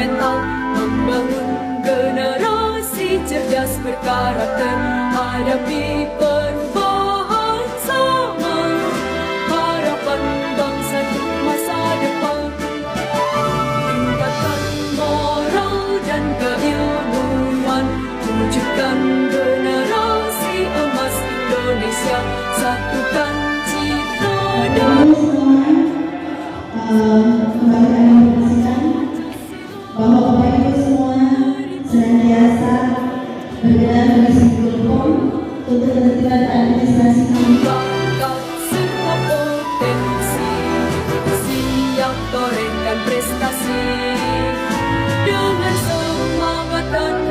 mental, membangun generasi cerdas berkarakter, hadapi perubahan sama, harapan bangsa untuk masa depan. Tingkatkan moral dan keilmuan, wujudkan generasi emas Indonesia, satukan citra dan bahwa Bapak Ibu semua senantiasa bergerak mengisi telepon untuk ketertiban administrasi kami. bangkat semua potensi, siap torehkan prestasi dengan semangat dan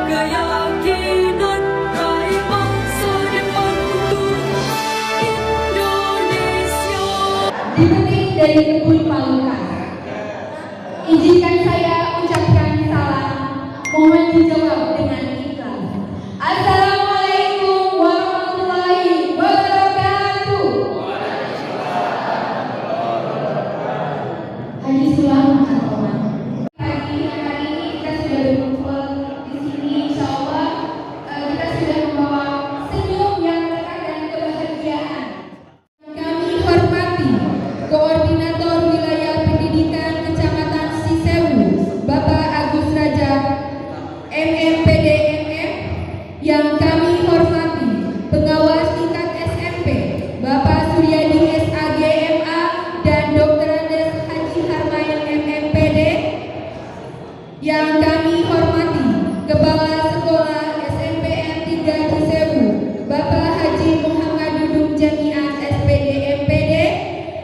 keyakinan, raih bangsa depan untuk Indonesia. Dipetik dari kebun Palukan. Izinkan saya ucapkan salam, mohon dijawab dengan ikhlas. Assalamualaikum warahmatullahi wabarakatuh. Haji Sulam Mahathir. Hari ini kita sudah berkumpul di sini, insya Allah kita sudah membawa senyum yang berkah dan kebahagiaan. Kami hormati Koordinator Wilayah Pendidikan Kecamatan Cisewu, Bapak Agus Raja, MMPD MM. Yang kami hormati Pengawas tingkat SMP, Bapak Suryadi SAG MA dan Dr. Andes Haji Harmain MMPD. Yang kami hormati Kepala Sekolah SMPN 3 Cisewu, Bapak Haji Muhammad Dudung Jamiat SPD MPD.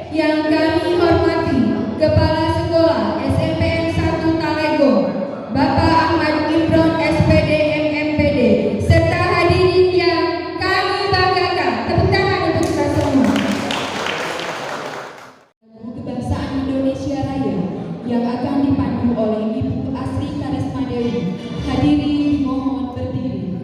Yang kami hormati Kepala Sekolah SMPN 1 Talego, Bapak Ahmad Imron SPD MMPD, serta hadirin yang kami banggakan. Tepuk tangan untuk kita semua. Kebangsaan Indonesia Raya yang akan dipandu oleh Ibu Asri Karismadewi. Hadirin dimohon berdiri.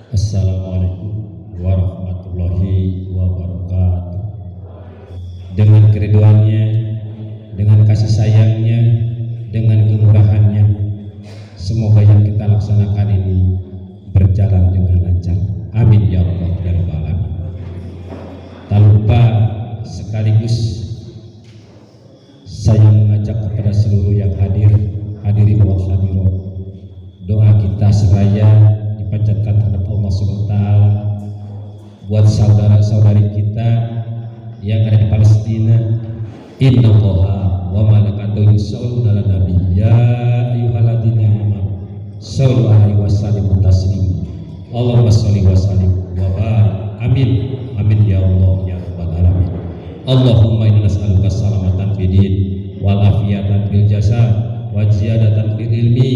Assalamualaikum warahmatullahi wabarakatuh. Dengan keriduannya, dengan kasih sayangnya, dengan kemurahannya, semoga yang kita laksanakan ini berjalan dengan lancar. Amin ya Allah ya Rabbal alamin. Tak lupa sekaligus saya mengajak kepada seluruh yang hadirin wa hadirat, doa kita seraya dipanjatkan terhadap Allah SWT buat saudara-saudari kita yang ada di Palestina. Innallaha wa malaikatahu malaikatahu yusholluna 'alan nabi ya ayyuhalladzina amanu shollu 'alaihi wa sallimu taslima. Allahumma sholli wa sallim wa barik. Amin. Amin ya Allah ya rabbal alamin. Allahumma inna nas'aluka salamatan fid din wal afiyatan fil jasad wa ziyadatan fil ilmi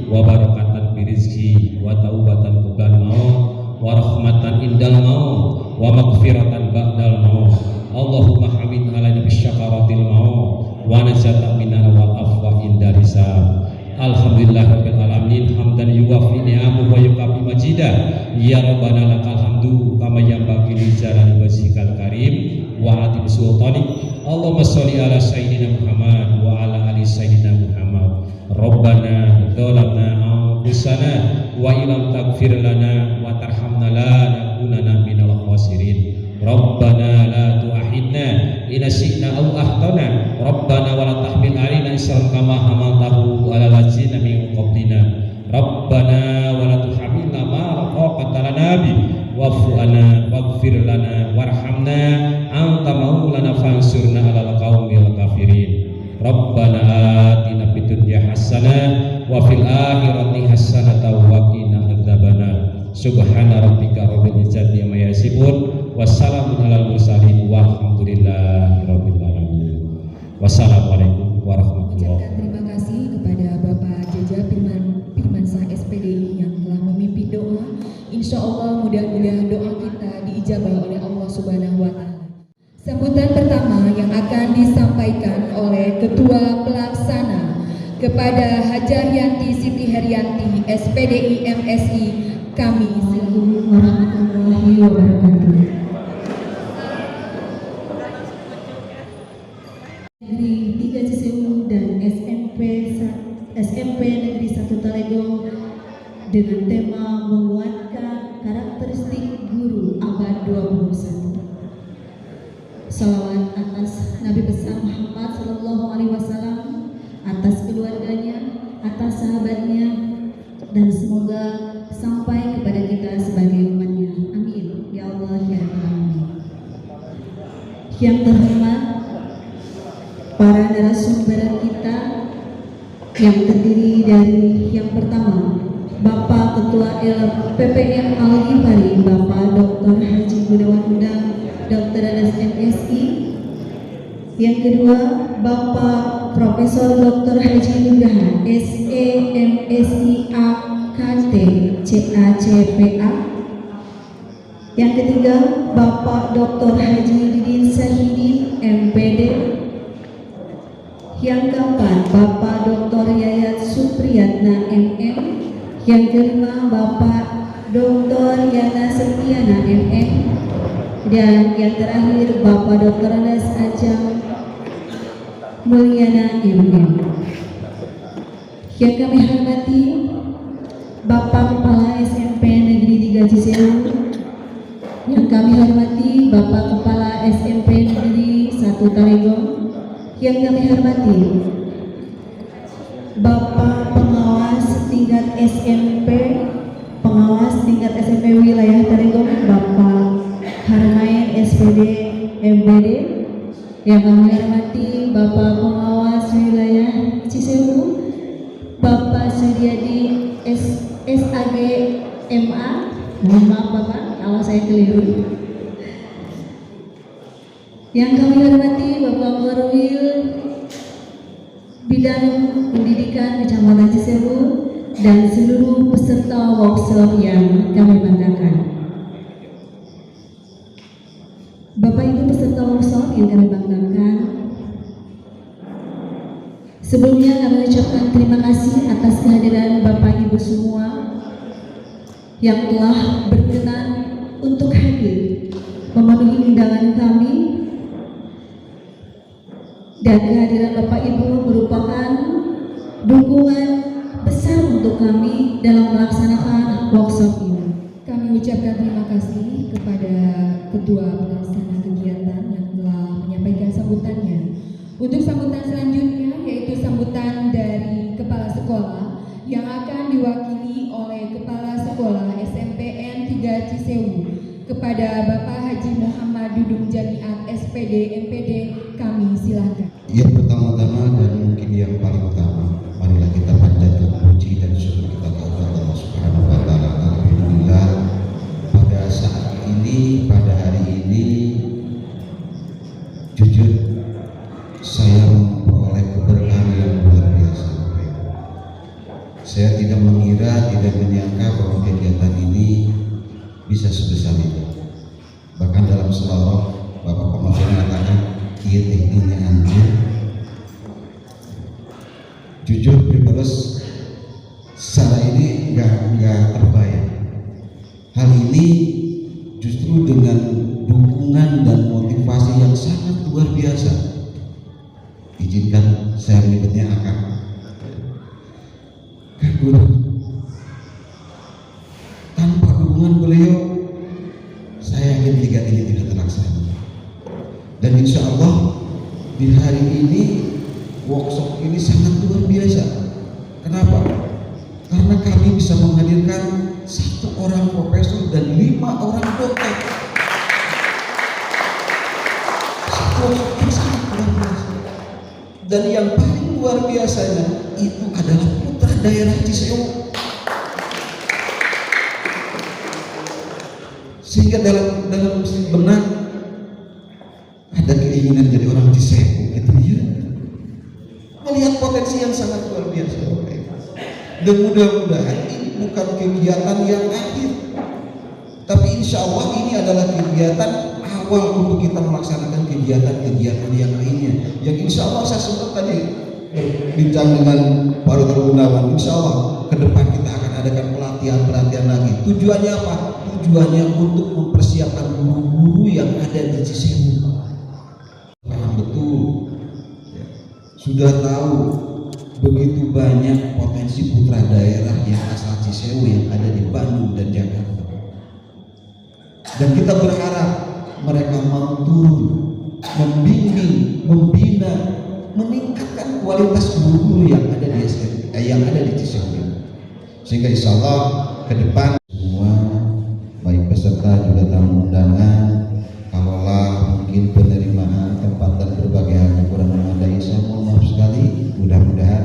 wa barakatan fil rizqi wa taubatan qabla maut wa rahmatan indal maut wa maghfiratan ba'dal maut. Allahumma hamid alaina bisyakaratil maut wa najatan minar wal afwa indal hisab. Alhamdulillahirabbil alamin hamdan yuwafi ni'amahu wa yukafi majidah. Ya rabbana lakal hamdu kama yanbaghi li jalali wajhikal karim wa atim sultanik. Allahumma sholli ala sayyidina Muhammad wa ala ali sayyidina Muhammad. Rabbana dzalamna anfusana wa illam taghfir lana wa tarhamna lanakunanna minal khasirin. Rabbana la tu'akhidna in nasina aw akhtana. Rabbana wa la tahmil 'alaina isran kama hamaltahu 'alal ladzina min qablina. Rabbana wa la tuhammilna ma la taqata lana bi wa'fu 'anna waghfir lana warhamna anta maulana fansurna 'alal qaumil kafirin. Rabbana atina fid dunya hasanah wa fil akhirati hasanah wa qina adzabannar. Subhana rabbika rabbil izzati amma yasifun wassalamun alal mursalin walhamdulillahi rabbil alamin. Wassalamualaikum warahmatullahi wabarakatuh. Terima kasih kepada Bapak Jaja Firmansyah SPDI yang telah memimpin doa. Insya Allah mudah-mudahan doa kita diijabah oleh Allah Subhanahu wa Ta'ala. Sambutan pertama yang akan disampaikan oleh Ketua Pelaksana kepada Hajar Yanti Siti Herianti SPDI MSI kami. Assalamualaikum warahmatullahi wabarakatuh. Negeri 3 Cisewu dan SMP Negeri 1 Talegong dengan tema menguatkan karakteristik guru abad 21. Salawat atas Nabi besar Muhammad SAW, atas keluarganya, atas sahabatnya, dan semoga sampai kepada kita sebagai umatnya. Amin ya Allah ya Rabbal. Yang terhormat para narasumber kita yang terdiri dari yang pertama Bapak Ketua LPPM Al-Ghifari Bapak Dr. Haji Gunawan Undang Dr. Anas MSI. Yang kedua Bapak Profesor Dr. Haji Nugraha SEMSI AKT CACPA. Yang ketiga Bapak Dr. Haji Didin Syahidin MPD. Yang keempat Bapak Dr. Yayat Supriyatna MM. Yang kelima Bapak Dr. Yana Setiana MM. Dan yang terakhir Bapak Dr. Anas Ajang Mulyana MM. Yang kami hormati Bapak Kepala SMP Negeri 3 Cisewu. Yang kami hormati Bapak Kepala SMP Negeri 1 Talegong. Yang kami hormati Bapak Pengawas tingkat SMP, Pengawas tingkat SMP Wilayah Talegong, Bapak Harmain SPD MPD. Yang kami hormati Bapak Pengawas Wilayah Cisewu, Bapak Suryadi SAG MA. Mohon maaf Bapak kalau saya keliru. Yang kami hormati Bapak Korwil Bidang Pendidikan Kecamatan Cisewu dan seluruh peserta workshop yang kami banggakan. Bapak Ibu peserta workshop yang kami banggakan, sebelumnya kami ucapkan terima kasih atas kehadiran Bapak Ibu semua yang telah berkenan untuk hadir memenuhi undangan kami. Dan kehadiran Bapak Ibu merupakan dukungan besar untuk kami dalam melaksanakan workshop ini. Kami ucapkan terima kasih kepada Ketua Pelaksana Kegiatan yang telah menyampaikan sambutannya. Untuk sambutan selanjutnya yaitu sambutan dari Kepala Sekolah yang akan diwakili oleh Kepala Sekolah SMPN 3 Cisewu kepada Bapak Haji Muhammad Dudung Jamiat SPD MPD. Kami silakan. Yang pertama-tama dan mungkin yang paling utama, marilah kita panjatkan puji dan syukur kita kepada Allah Subhanahu wa taala. Alhamdulillah pada saat ini, pada hari ini, jujur saya memperoleh keberkahan yang luar biasa. Saya tidak mengira, tidak menyangka bahwa kegiatan ini bisa sebesar itu. Bahkan dalam selawat Bapak Pemasya mengatakan iya tekniknya anjir. Jujur pribadi secara ini nggak terbayang. Hal ini justru dengan dukungan dan motivasi yang sangat luar biasa. Izinkan saya menyebutnya akak. Kak Guru, tanpa dukungan beliau, saya yakin tiga ini tidak terlaksana. Dan insya Allah di hari ini workshop ini sangat luar biasa. Kenapa? Karena kami bisa menghadirkan 1 orang profesor dan 5 orang dokter. Workshop sangat luar biasa. Dan yang paling luar biasanya itu adalah putra daerah Cisewu. Sehingga dalam benak ada keinginan jadi orang Cisewu, gitu ya. Melihat potensi yang sangat luar biasa. Dan mudah-mudahan ini bukan kegiatan yang akhir, tapi insya Allah ini adalah kegiatan awal untuk kita melaksanakan kegiatan-kegiatan yang lainnya. Yang insya Allah saya sempat tadi bincang dengan Pak Dr. Gunawan. Insya Allah ke depan kita akan adakan pelatihan lagi. Tujuannya apa? Tujuannya untuk mempersiapkan guru-guru yang ada di Cisewu. Paham betul, sudah tahu begitu banyak potensi putra daerah yang asal Cisewu yang ada di Bandung dan Jakarta. Dan kita berharap mereka mau turun, membimbing, membina, meningkatkan kualitas guru-guru yang ada di yang ada di Cisewu. Sehingga insya Allah ke depan semua baik peserta juga tamu undangan, kalaulah mungkin penerimaan tempat dan berbagai hal yang kurang memadai, saya mohon maaf sekali. Mudah-mudahan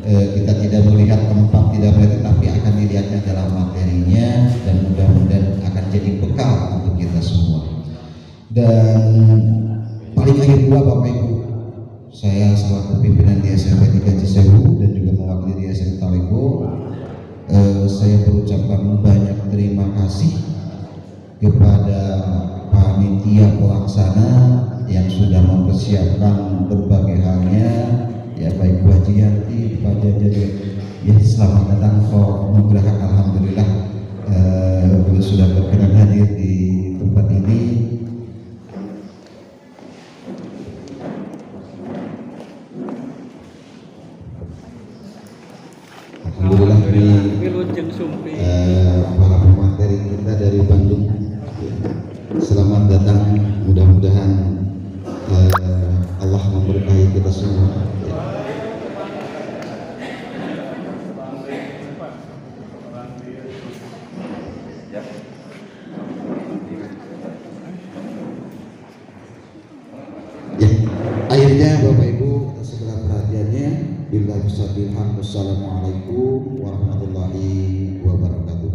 kita tidak melihat tempat, tidak melihat, tapi akan dilihatnya dalam materinya, dan mudah-mudahan akan jadi bekal untuk kita semua. Dan paling akhir pula Bapak Ibu, saya selaku pimpinan di SMP 3 Cisewu dan juga mewakili di SMP Talego, saya berucapkan banyak terima kasih kepada panitia pelaksana yang sudah mempersiapkan berbagai halnya, ya baik Bu Haji Yanti, Pak Jajar, ya selamat datang Pak Nugraha. Alhamdulillah beliau sudah berkenan hadir di tempat ini. Alhamdulillah ini para pemateri kita dari Bandung. Selamat datang, mudah-mudahan Allah memberkahi kita semua. Ya, akhirnya Bapak Ibu atas segala perhatiannya, billahi taufiq, wassalamualaikum warahmatullahi wabarakatuh.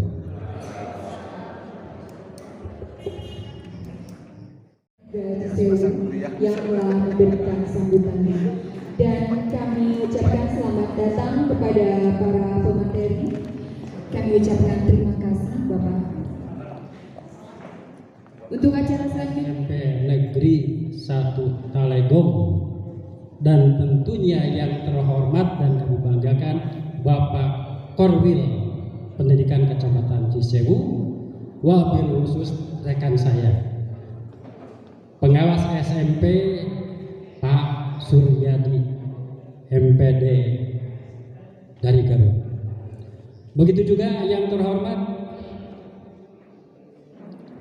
Dari Cisewu yang telah memberikan sambutannya, dan kami ucapkan selamat datang kepada para pemateri. Kami ucapkan terima kasih Bapak. Untuk acara selanjutnya SMP Negeri 1 Talego, dan tentunya yang terhormat dan kami banggakan Bapak Korwil Pendidikan Kecamatan Cisewu, wabil khusus rekan saya pengawas SMP Pak Suryadi MPD dari Garut. Begitu juga yang terhormat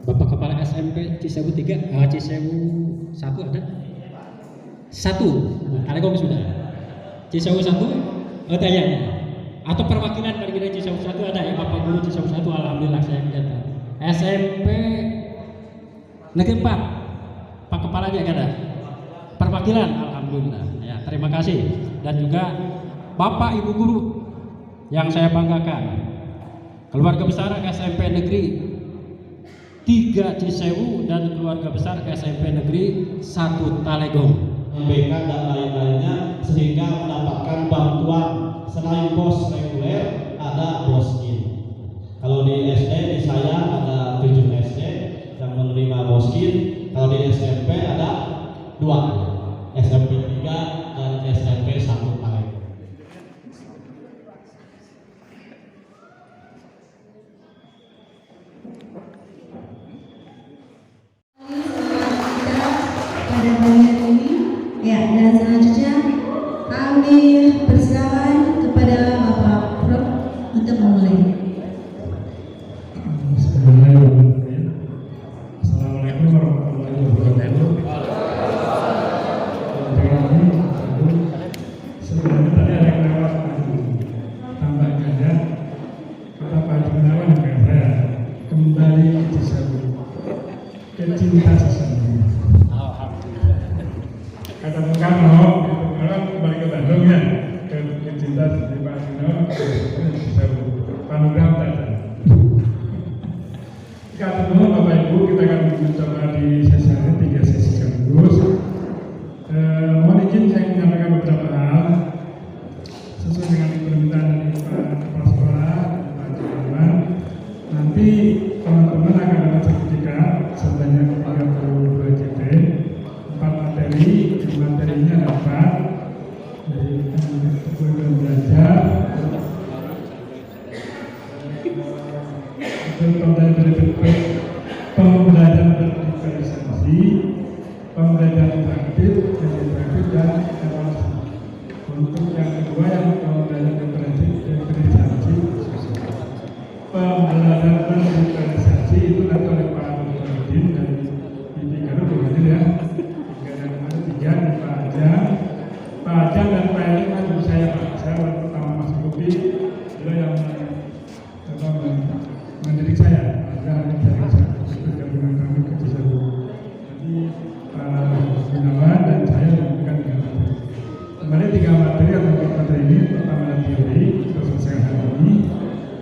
Bapak Kepala SMP Cisewu 3, Cisewu 1 ada? 1, ada kok sudah. Cisewu 1, ada ya? Atau perwakilan dari Cisewu 1 ada ya? Bapak Guru Cisewu 1, alhamdulillah saya melihat. SMP Negeri 4, Pak Kepalanya ada? Perwakilan, alhamdulillah. alhamdulillah. Ya, terima kasih. Dan juga Bapak Ibu guru yang saya banggakan. Keluarga besar SMP Negeri 3 Cisewu dan keluarga besar SMP Negeri 1 Talegong. BK dan lain-lainnya sehingga mendapatkan bantuan selain bos reguler ada boskin. Kalau di SD di saya ada 7 SD yang menerima boskin. Kalau di SMP ada 2, SMP 3 dan SMP 1 Talegong. Pada bagian ini, ya, dan selanjutnya kami persilakan kepada Bapak Prof untuk memulai. Assalamualaikum warahmatullahi wabarakatuh. Sebenarnya tadi ada yang lewat tambahnya ya, kata Pak Gunawan dan saya kembali ke Cisewu, ke cinta sesungguhnya. Kata Bung Karno, orang kembali ke Bandung ya, ke cinta seperti Pak Gunawan ke Cisewu, Panugrah Tata. Kata Bapak Ibu, kita akan mencoba di sesi ini 3 sesi sekaligus. Mohon izin saya menyampaikan beberapa hal sesuai dengan permintaan dari Pak Kepala Sekolah dan Pak Jaman. Nanti teman-teman akan dapat sertifikat sebanyak 32 JP, 4 materi, materinya dapat dari kebutuhan belajar, pembelajaran berdifferensiasi, pembelajaran interaktif, dan evaluasi. Untuk yang kedua yang pembelajaran diferensiasi, pembelajaran berdifferensiasi itu nanti oleh Pak Dr. Udin dari IPK itu hadir ya. Dan ada 3 di Pak Ajang dan Pak Elik kan dulu saya pertama masuk kopi, beliau yang mendidik saya. Jadi Pak Gunawan dan saya memberikan 3 materi. Kemarin 3 materi atau 4 materi ini pertama adalah teori, kita selesaikan hari ini.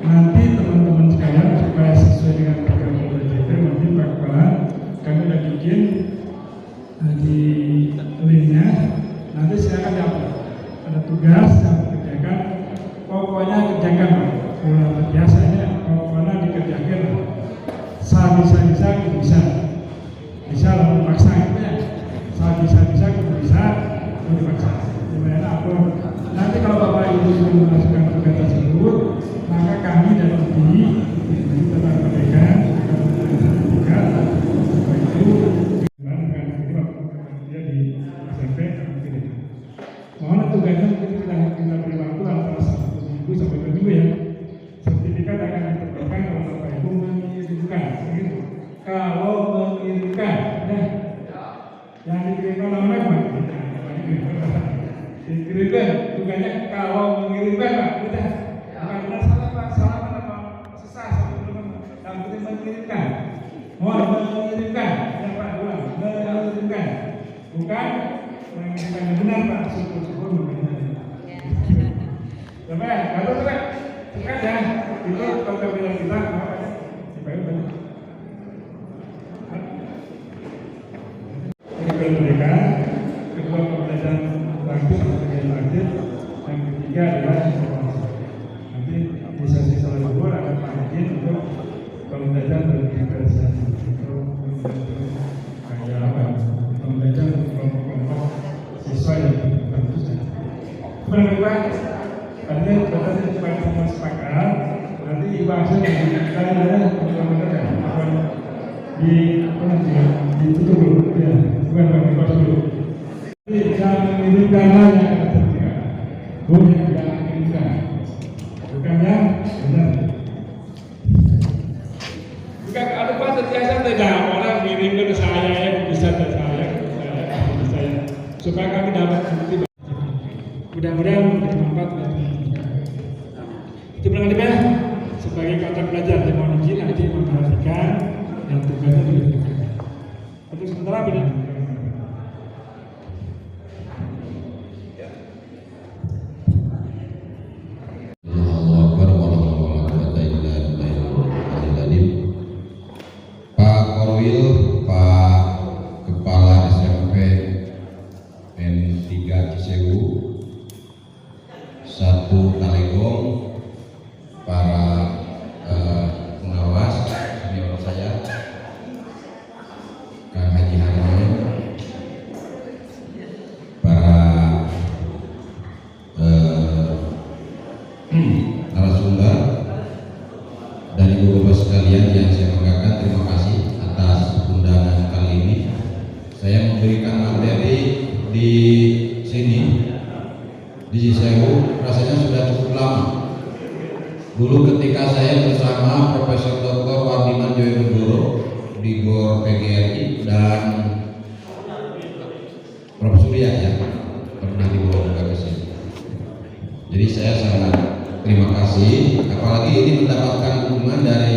Nanti teman-teman sekalian supaya sesuai dengan program PJT nanti Pak Kepala kami sudah bikin di linknya. Nanti silakan jawab. Ada tugas yang dikerjakan. Pokoknya kerjakan Pak. Kalau biasanya pokoknya dikerjakan. Bisa bisa lalu paksa gitu ya. Bisa bisa dipaksa. Gimana apa? Nanti kalau Bapak Ibu sudah memasukkan tugas tersebut, maka kami dan UI tentang mereka akan sertifikat itu dengan dia di SMP mungkin. Mohon tugasnya mungkin kita beri waktu antara 1 minggu sampai 2 minggu ya. Sertifikat akan diterbitkan kalau Bapak Ibu mengirimkan. Kalau mengirimkan, ya, yang dikirimkan namanya apa? Dikirimkan, tugasnya kalau mengirimkan Pak, udah. Bukan salah Pak, salah apa? Sesat, yang penting mengirimkan. Mohon mengirimkan, ya Pak, ulang, mengirimkan. Bukan mengirimkan yang benar Pak, syukur-syukur mengirimkan. Ya Pak, kalau Pak, sekat ya, itu program kita, dibayar. Mereka, kedua pembelajaran praktis yang ketiga adalah evaluasi. Nanti di sesi selanjutnya akan Pak Izin untuk pembelajaran berdifferensiasi untuk kayak apa? Pembelajaran kelompok-kelompok siswa yang tertentu. Berapa? Artinya berarti supaya semua sepakat. Nanti bahasa yang kita ada ditutup dulu ya. Bukan pakai kos dulu. Jadi yang mengirimkan yang akan sertifikat, bukan yang mengirimkan, bukan yang benar. Bukan ada Pak terbiasa tidak orang ngirim ke saya ya bisa ke saya, supaya kami dapat bukti. Mudah-mudahan bermanfaat. Itu berangkat sebagai kata belajar yang mohon izin nanti memperhatikan dan tugasnya diberikan. Untuk sementara benar. Fawil, Pak Kepala SMP N3 Cisewu, 1 Kalegong, para pengawas senior saya, Kang Haji Harman, para narasumber dan ibu bapak sekalian yang saya banggakan, terima kasih atas undangan kali ini. Saya memberikan materi di sini di Cisewu rasanya sudah cukup lama. Dulu ketika saya bersama Profesor Dr. Wardiman Joyonegoro di GOR PGRI dan Prof. Surya ya pernah dibawa juga ke sini. Jadi saya sangat terima kasih, apalagi ini mendapatkan dukungan dari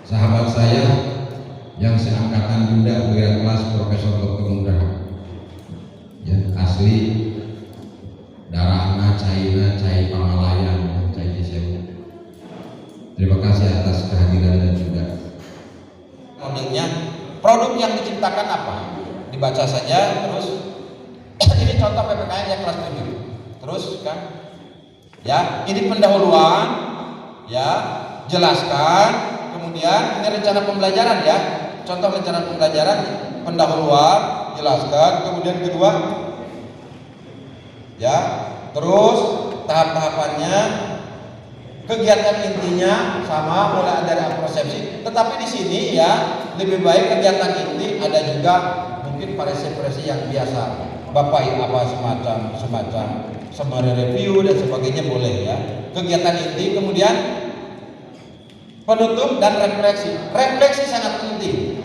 sahabat saya yang seangkatan Bunda Perwira Kelas Profesor Dr. Nugraha. Ya, asli darahna cai Pamalayan, cai Cisewu. Terima kasih atas kehadiran dan juga kodenya. Produk yang diciptakan apa? Dibaca saja terus. Ini contoh PPKN yang kelas 7. Terus kan? Ya, ini pendahuluan, ya, jelaskan. Kemudian ini rencana pembelajaran ya. Contoh rencana pembelajaran, pendahuluan, jelaskan. Kemudian kedua, ya, terus tahap-tahapannya, kegiatan intinya sama mulai dari persepsi. Tetapi di sini ya lebih baik kegiatan inti ada juga mungkin partisipasi yang biasa. Bapak apa semacam summary review dan sebagainya boleh ya. Kegiatan inti, kemudian penutup dan refleksi. Refleksi sangat penting.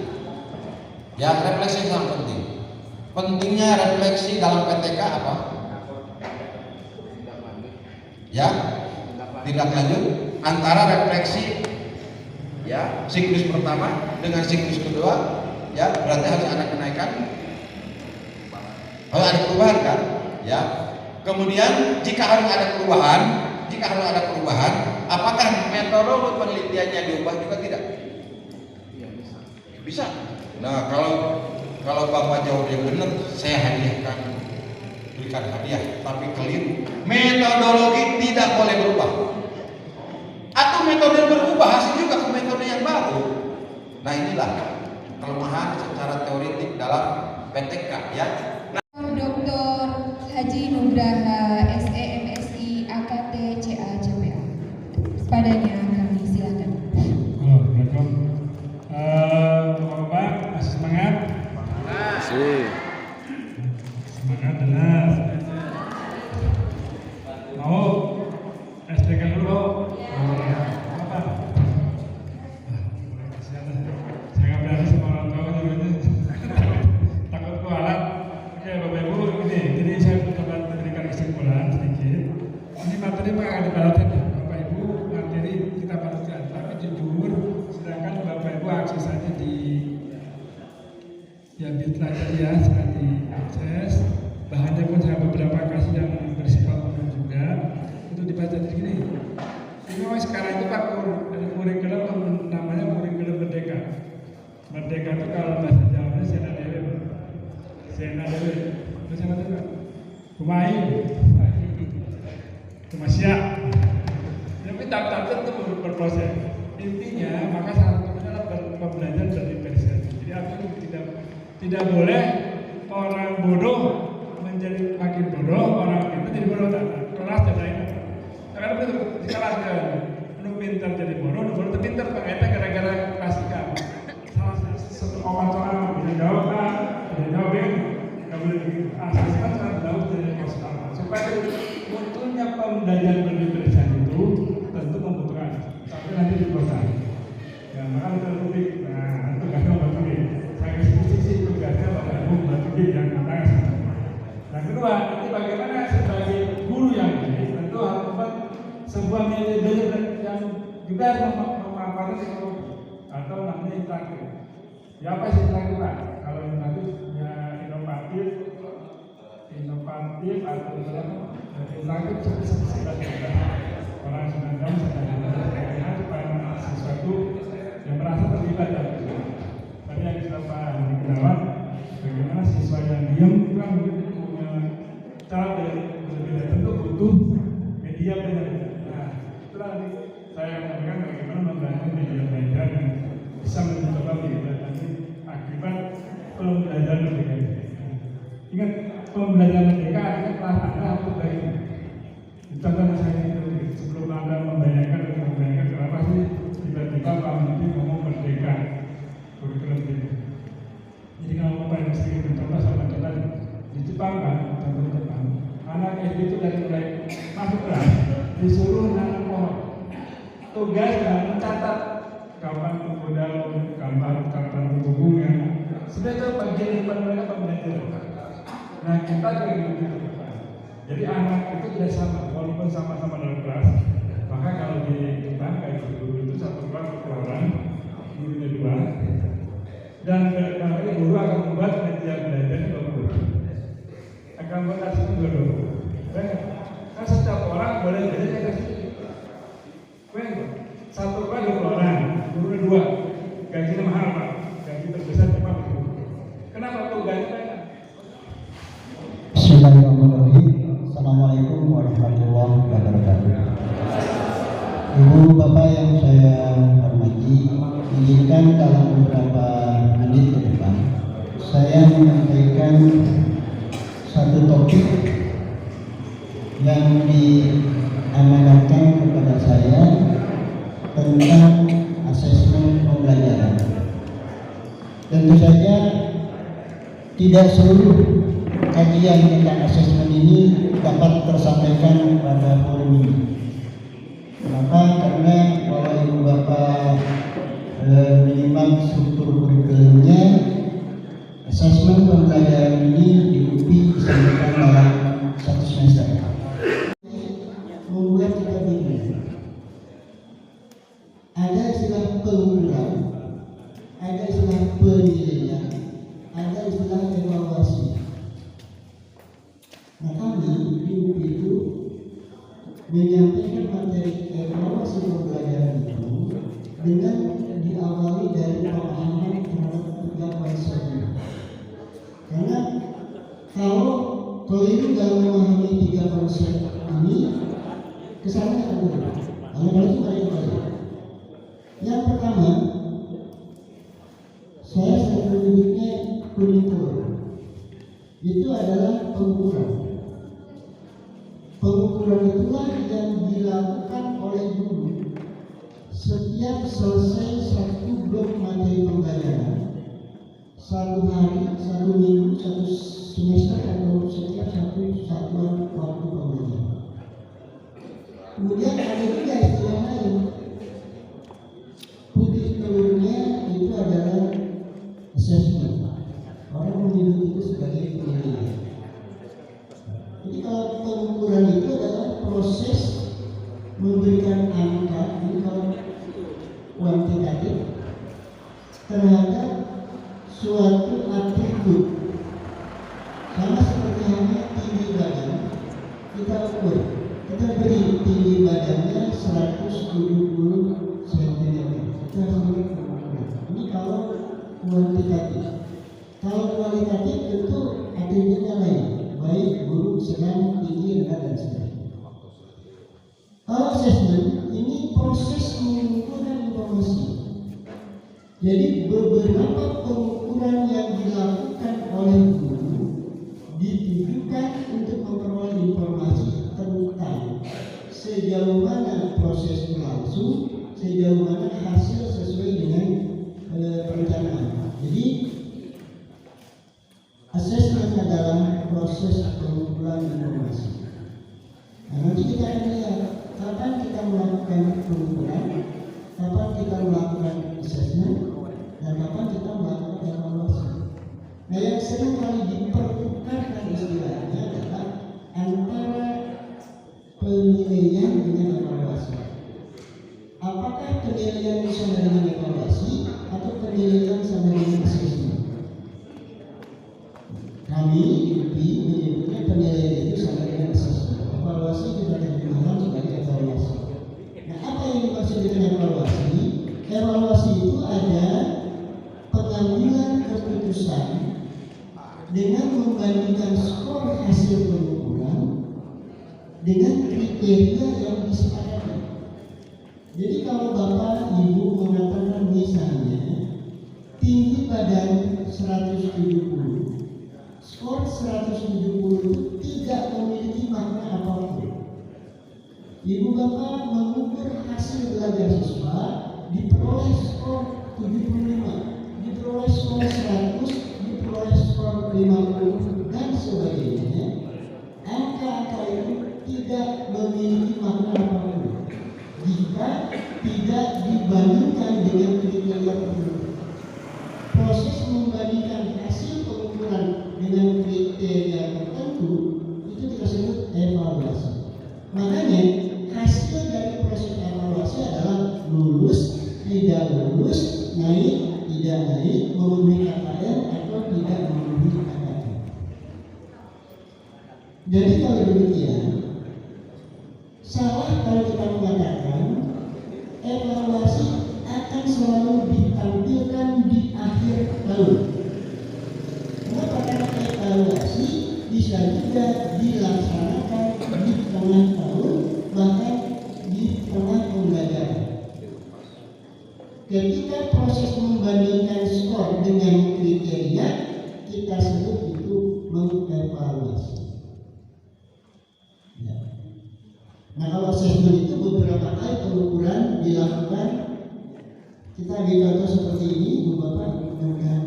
Ya, refleksi sangat penting. Pentingnya refleksi dalam PTK apa? Ya, tindak lanjut antara refleksi ya siklus pertama dengan siklus kedua, ya berarti harus ada kenaikan. Harus ada perubahan kan? Ya. Kemudian jika harus ada perubahan, apakah metode penelitiannya diubah juga tidak? Bisa. Nah, kalau Bapak jawabnya benar, saya hadiahkan, berikan hadiah. Tapi keliru. Metodologi tidak boleh berubah. Atau metode berubah, hasil juga ke metode yang baru. Nah, inilah kelemahan secara teoritik dalam PTK ya. Dr. Haji Nugraha, SE, MSI, AKT, CA, CPA. Padanya kami silakan. Assalamualaikum. Bapak masih semangat? Masih. Semangat jelas. Mau STK dulu? Apa? Saya nggak berani sama orang tua juga. Takut kualat. Oke Bapak Ibu, ini saya mencoba memberikan kesimpulan sedikit. Ini materi akan dibalaskan Bapak Ibu, materi kita balaskan. Tapi jujur, sedangkan Bapak Ibu akses saja di Bitlaja ya, saya diakses. Bahannya pun saya beberapa kasih yang bersifat umum juga. Itu dibaca di sini. Ini sekarang itu Pak kurikulum namanya kurikulum merdeka. Merdeka itu kalau bahasa Jawanya Senadewe, bahasa Jawa, Kumai, Kumasya. Tapi tahap itu berproses. Intinya maka salah satunya adalah pembelajaran berinvestasi. Jadi artinya tidak boleh orang bodoh menjadi makin bodoh, orang pintar jadi bodoh. Kelas dan lain. Karena begitu dikalahkan, nu pintar jadi bodoh, nu bodoh pintar. Pengaitnya gara-gara klasikan. Salah satu orang bisa jawab A, bisa jawab B, nggak boleh begitu. Asaskan cara jawab dari masalah. Supaya munculnya pembelajaran berinvestasi itu tentu membutuhkan. Tapi nanti diproses. Ya, maka kita lebih. Nah, tugasnya Mbak Tugi. Saya kasih sisi tugasnya Bapak Ibu Mbak Tugi yang katanya. Yang kedua, nanti bagaimana sebagai guru yang baik, tentu harus membuat sebuah manajemen yang juga memanfaatkan teknologi atau namanya interaktif. Ya apa sih interaktif Pak? Kalau interaktif ya inovatif atau interaktif seperti orang sedang supaya sesuatu yang merasa mungkin punya cara berbeda, tentu butuh media belajar. Nah, itulah saya sampaikan bagaimana membantu media belajar yang bisa mencoba mengatasi akibat pembelajaran merdeka. Ingat, pembelajaran merdeka artinya telah ada untuk baik. Contoh misalnya itu, sebelum Anda membayangkan kenapa sih tiba-tiba Pak Menteri ngomong merdeka kurikulum itu. Jadi kalau Bapak Ibu sedikit mencontoh sama contoh di Jepang kan, contoh di Jepang, anak SD itu dari mulai masuk kelas disuruh nanam pohon. Tugas dan mencatat kapan modal, kapan hubungan. Sebenarnya itu bagian depan mereka pembelajaran. Nah kita juga gitu. Jadi anak itu tidak sama, walaupun sama-sama dalam kelas. Maka kalau di Jepang kayak guru itu satu kelas per orang, gurunya 2. Dan nanti guru akan membuat media belajar 20. Akan membuat asisten 20. Kan setiap orang boleh belajar ke situ. Satu kelas 20 orang, gurunya 2. Gajinya mahal Pak, gaji terbesar Jepang itu. Kenapa tuh gaji banyak? Bismillahirrahmanirrahim. Assalamualaikum warahmatullahi wabarakatuh. Ibu Bapak yang saya hormati, izinkan dalam beberapa menit ke depan saya menyampaikan satu topik yang diamanatkan kepada saya tentang asesmen pembelajaran. Tentu saja tidak seluruh kajian tentang asesmen ini dapat tersampaikan pada forum ini. Kenapa? Karena kalau Ibu Bapak menyimak struktur kurikulumnya, asesmen pembelajaran ini disampaikan dalam satu semester. Membuat kita bingung. Ada istilah pengukuran, ada istilah penilaian, ada istilah evaluasi. Nah kami di UPI itu menyampaikan materi evaluasi pembelajaran itu dengan diawali dari pemahaman terhadap 3 konsepnya. Karena kalau keliru dalam memahami 3 konsep ini, kesannya ada. Kalau itu banyak. Yang pertama, saya menyebutnya kurikulum. Itu adalah pengukuran. Pengukuran itulah yang dilakukan oleh guru setiap selesai satu blok materi pembelajaran, 1 hari, 1 minggu, 1 semester, atau setiap satu satuan waktu pembelajaran. Kemudian ada juga istilah lain. Putih telurnya itu adalah assessment. Orang menyebut itu sebagai penilaian. Jadi kalau pengukuran itu adalah proses memberikan angka, ini kalau kuantitatif, terhadap suatu atribut. Sama seperti hanya tinggi badan, kita ukur. Kita beri tinggi badannya 170 cm. Kita sebut pengukuran. Ini kalau kuantitatif. Kalau kualitatif tentu atributnya lain, baik, buruk, sedang, tinggi, rendah, dan sebagainya. Kalau assessment ini proses mengumpulkan informasi. Jadi beberapa pengukuran yang dilakukan oleh guru ditujukan untuk memperoleh informasi tentang sejauh mana proses berlangsung, sejauh mana hasil sesuai dengan perencanaan. Jadi asesmen adalah proses pengumpulan informasi. Nah, nanti kita akan lihat kapan kita melakukan pengukuran, kapan kita melakukan asesmen, dan kapan kita melakukan evaluasi. Nah, yang sering kali dipertukarkan istilahnya adalah antara penilaian dengan evaluasi. Apakah penilaian sama dengan evaluasi atau penilaian sama dengan asesmen? Kami di UPI menyebutnya penilaian itu sama dengan asesmen. Evaluasi kita terjemahkan sebagai evaluasi. Nah, apa yang dimaksud dengan evaluasi? Evaluasi itu ada pengambilan keputusan dengan membandingkan skor hasil pengukuran dengan kriteria yang disepakati. Jadi kalau Bapak Ibu mengatakan misalnya tinggi badan 170, skor 170 itu tidak memiliki makna apapun. Ibu Bapak mengukur hasil belajar siswa, diperoleh skor 75, diperoleh skor 100, diperoleh skor 50 dan sebagainya. Angka-angka itu tidak memiliki makna apapun jika tidak dibandingkan dengan kriteria tertentu. Proses membandingkan hasil pengukuran dengan kriteria tertentu itu kita sebut evaluasi. Makanya hasil dari proses evaluasi adalah lulus, tidak lulus, naik, tidak naik, memenuhi KKM atau tidak memenuhi KKM. Jadi kalau demikian, salah kalau kita mengatakan evaluasi akan selalu ditampilkan di akhir tahun. Kenapa? Karena evaluasi bisa juga dilaksanakan di tengah tahun, bahkan di tengah pembelajaran. Ketika proses membandingkan skor dengan kriteria, kita sebut itu mengevaluasi. Ya. Nah, kalau assessment itu beberapa kali pengukuran dilakukan. Kita ambil contoh seperti ini, Ibu Bapak, mudah-mudahan.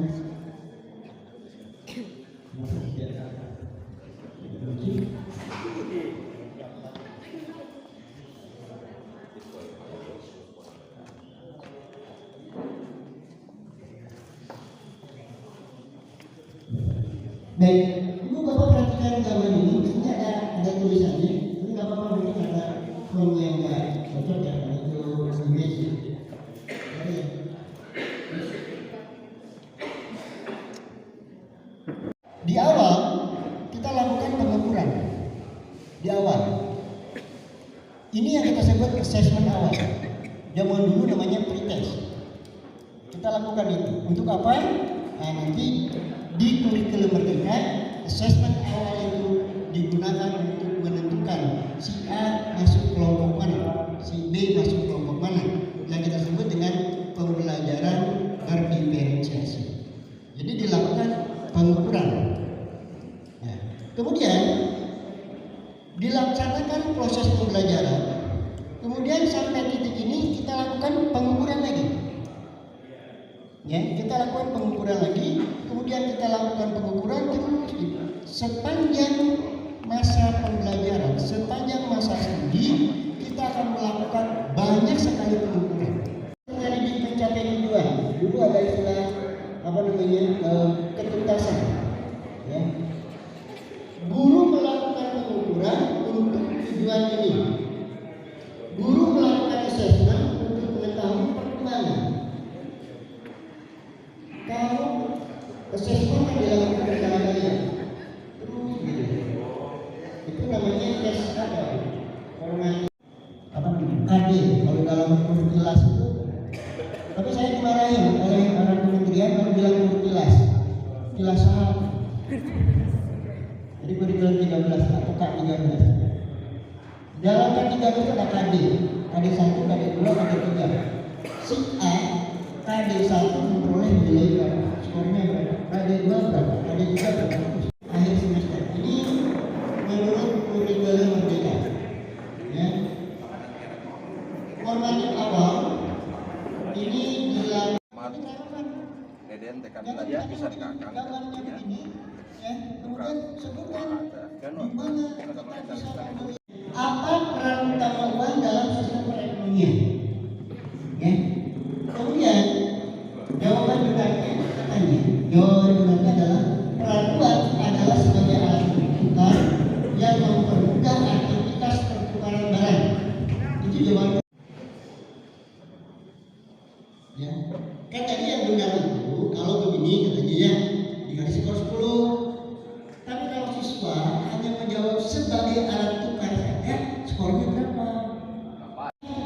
Baik, Ibu Bapak perhatikan gambar ini, ini ada tulisannya. Ini nggak apa-apa, mungkin ada form yang nggak cocok ya, itu image. Di awal kita lakukan pengukuran. Di awal, ini yang kita sebut assessment awal. Zaman dulu namanya pretest. Kita lakukan itu untuk apa? Nah, nanti di kurikulum Merdeka, assessment awal itu digunakan untuk menentukan si A masuk kelompok mana, si B masuk kelompok mana, yang kita sebut dengan pembelajaran berdiferensiasi. Jadi dilakukan pengukuran. Nah, kemudian dilaksanakan proses pembelajaran. Kemudian sampai titik ini kita lakukan pengukuran lagi. Ya, kita lakukan pengukuran lagi, kemudian kita lakukan pengukuran terus sepanjang masa pembelajaran, sepanjang masa studi kita akan melakukan banyak sekali pengukuran. Dari mencapai tujuan, dulu ada istilah ketuntasan. Ya. Guru melakukan pengukuran untuk tujuan ini. Guru melakukan assessment untuk mengetahui perkembangan. Kalau assessment yang dilakukan berkali-kali, terus gitu. Itu namanya tes formatif. KD kalau dalam kurikulum itu. Tapi saya dimarahin oleh orang kementerian kalau bilang kurikulum kilas saham. Jadi kurikulum 13 atau K13. Dalam K13 ada KD, KD 1, KD 2, KD 3. Si A KD 1 memperoleh nilai berapa? Skornya berapa? KD 2 berapa? KD 3 berapa? Akhir semester. Ini menurut kurikulum Merdeka. Ya. Formatif awal ini dilakukan. Deden tekan tadi bisa dikangkang. Gambarnya begini, ya. Kemudian sebutkan di mana kita bisa memenuhi. Apa peran utama uang dalam sistem perekonomian? Ya. Kemudian jawaban benarnya katanya, jawaban benarnya adalah peran uang adalah sebagai alat tukar yang mempermudah aktivitas pertukaran barang. Itu jawaban. Ya. Kan tadi yang benar itu kalau begini katanya ya dikasih skor 10. Tapi kalau siswa hanya menjawab sebagai alat tukar saja, skornya berapa?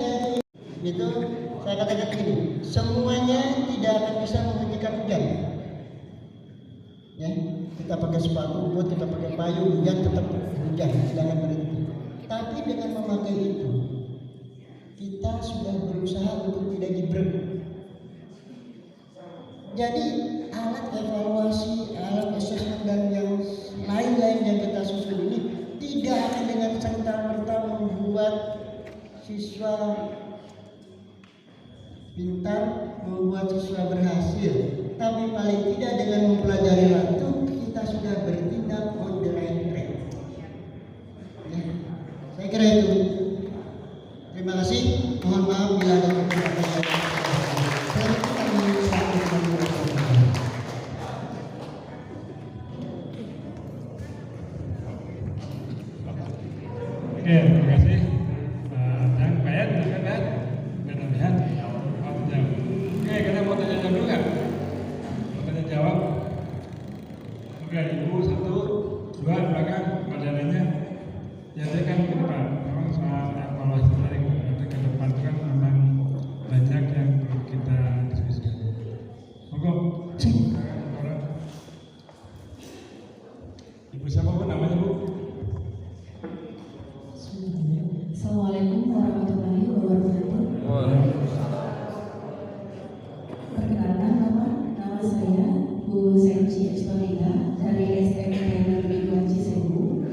Dan itu saya katakan begini, semuanya tidak akan bisa menghentikan hujan. Ya, kita pakai sepatu bot, kita pakai payung, hujan tetap hujan, jangan berhenti. Tapi dengan memakai itu, kita sudah berusaha untuk tidak jebrek. Jadi alat evaluasi, alat assessment dan yang lain-lain yang kita susun ini tidak akan dengan serta-merta membuat siswa pintar, membuat siswa berhasil. Tapi paling tidak dengan mempelajari itu kita sudah bertindak on the right track. Ya, saya kira itu. Terima kasih. Mohon maaf bila ada kekurangan. Oke, terima kasih. Dan Bayat, silakan Bayat. Mudah-mudahan mau jawab. Oke, kita mau tanya jawab dulu nggak? Mau tanya jawab? Oke, ibu satu, dua belakang, majalahnya. Jadikan ke depan. Memang soal evaluasi tadi ke depan kan memang banyak yang perlu kita diskusikan. Monggo. Ibu siapa bu namanya bu? Assalamualaikum warahmatullahi wabarakatuh. Perkenalkan nama saya Bu Senci Estorina dari SMP Negeri 2 Cisewu.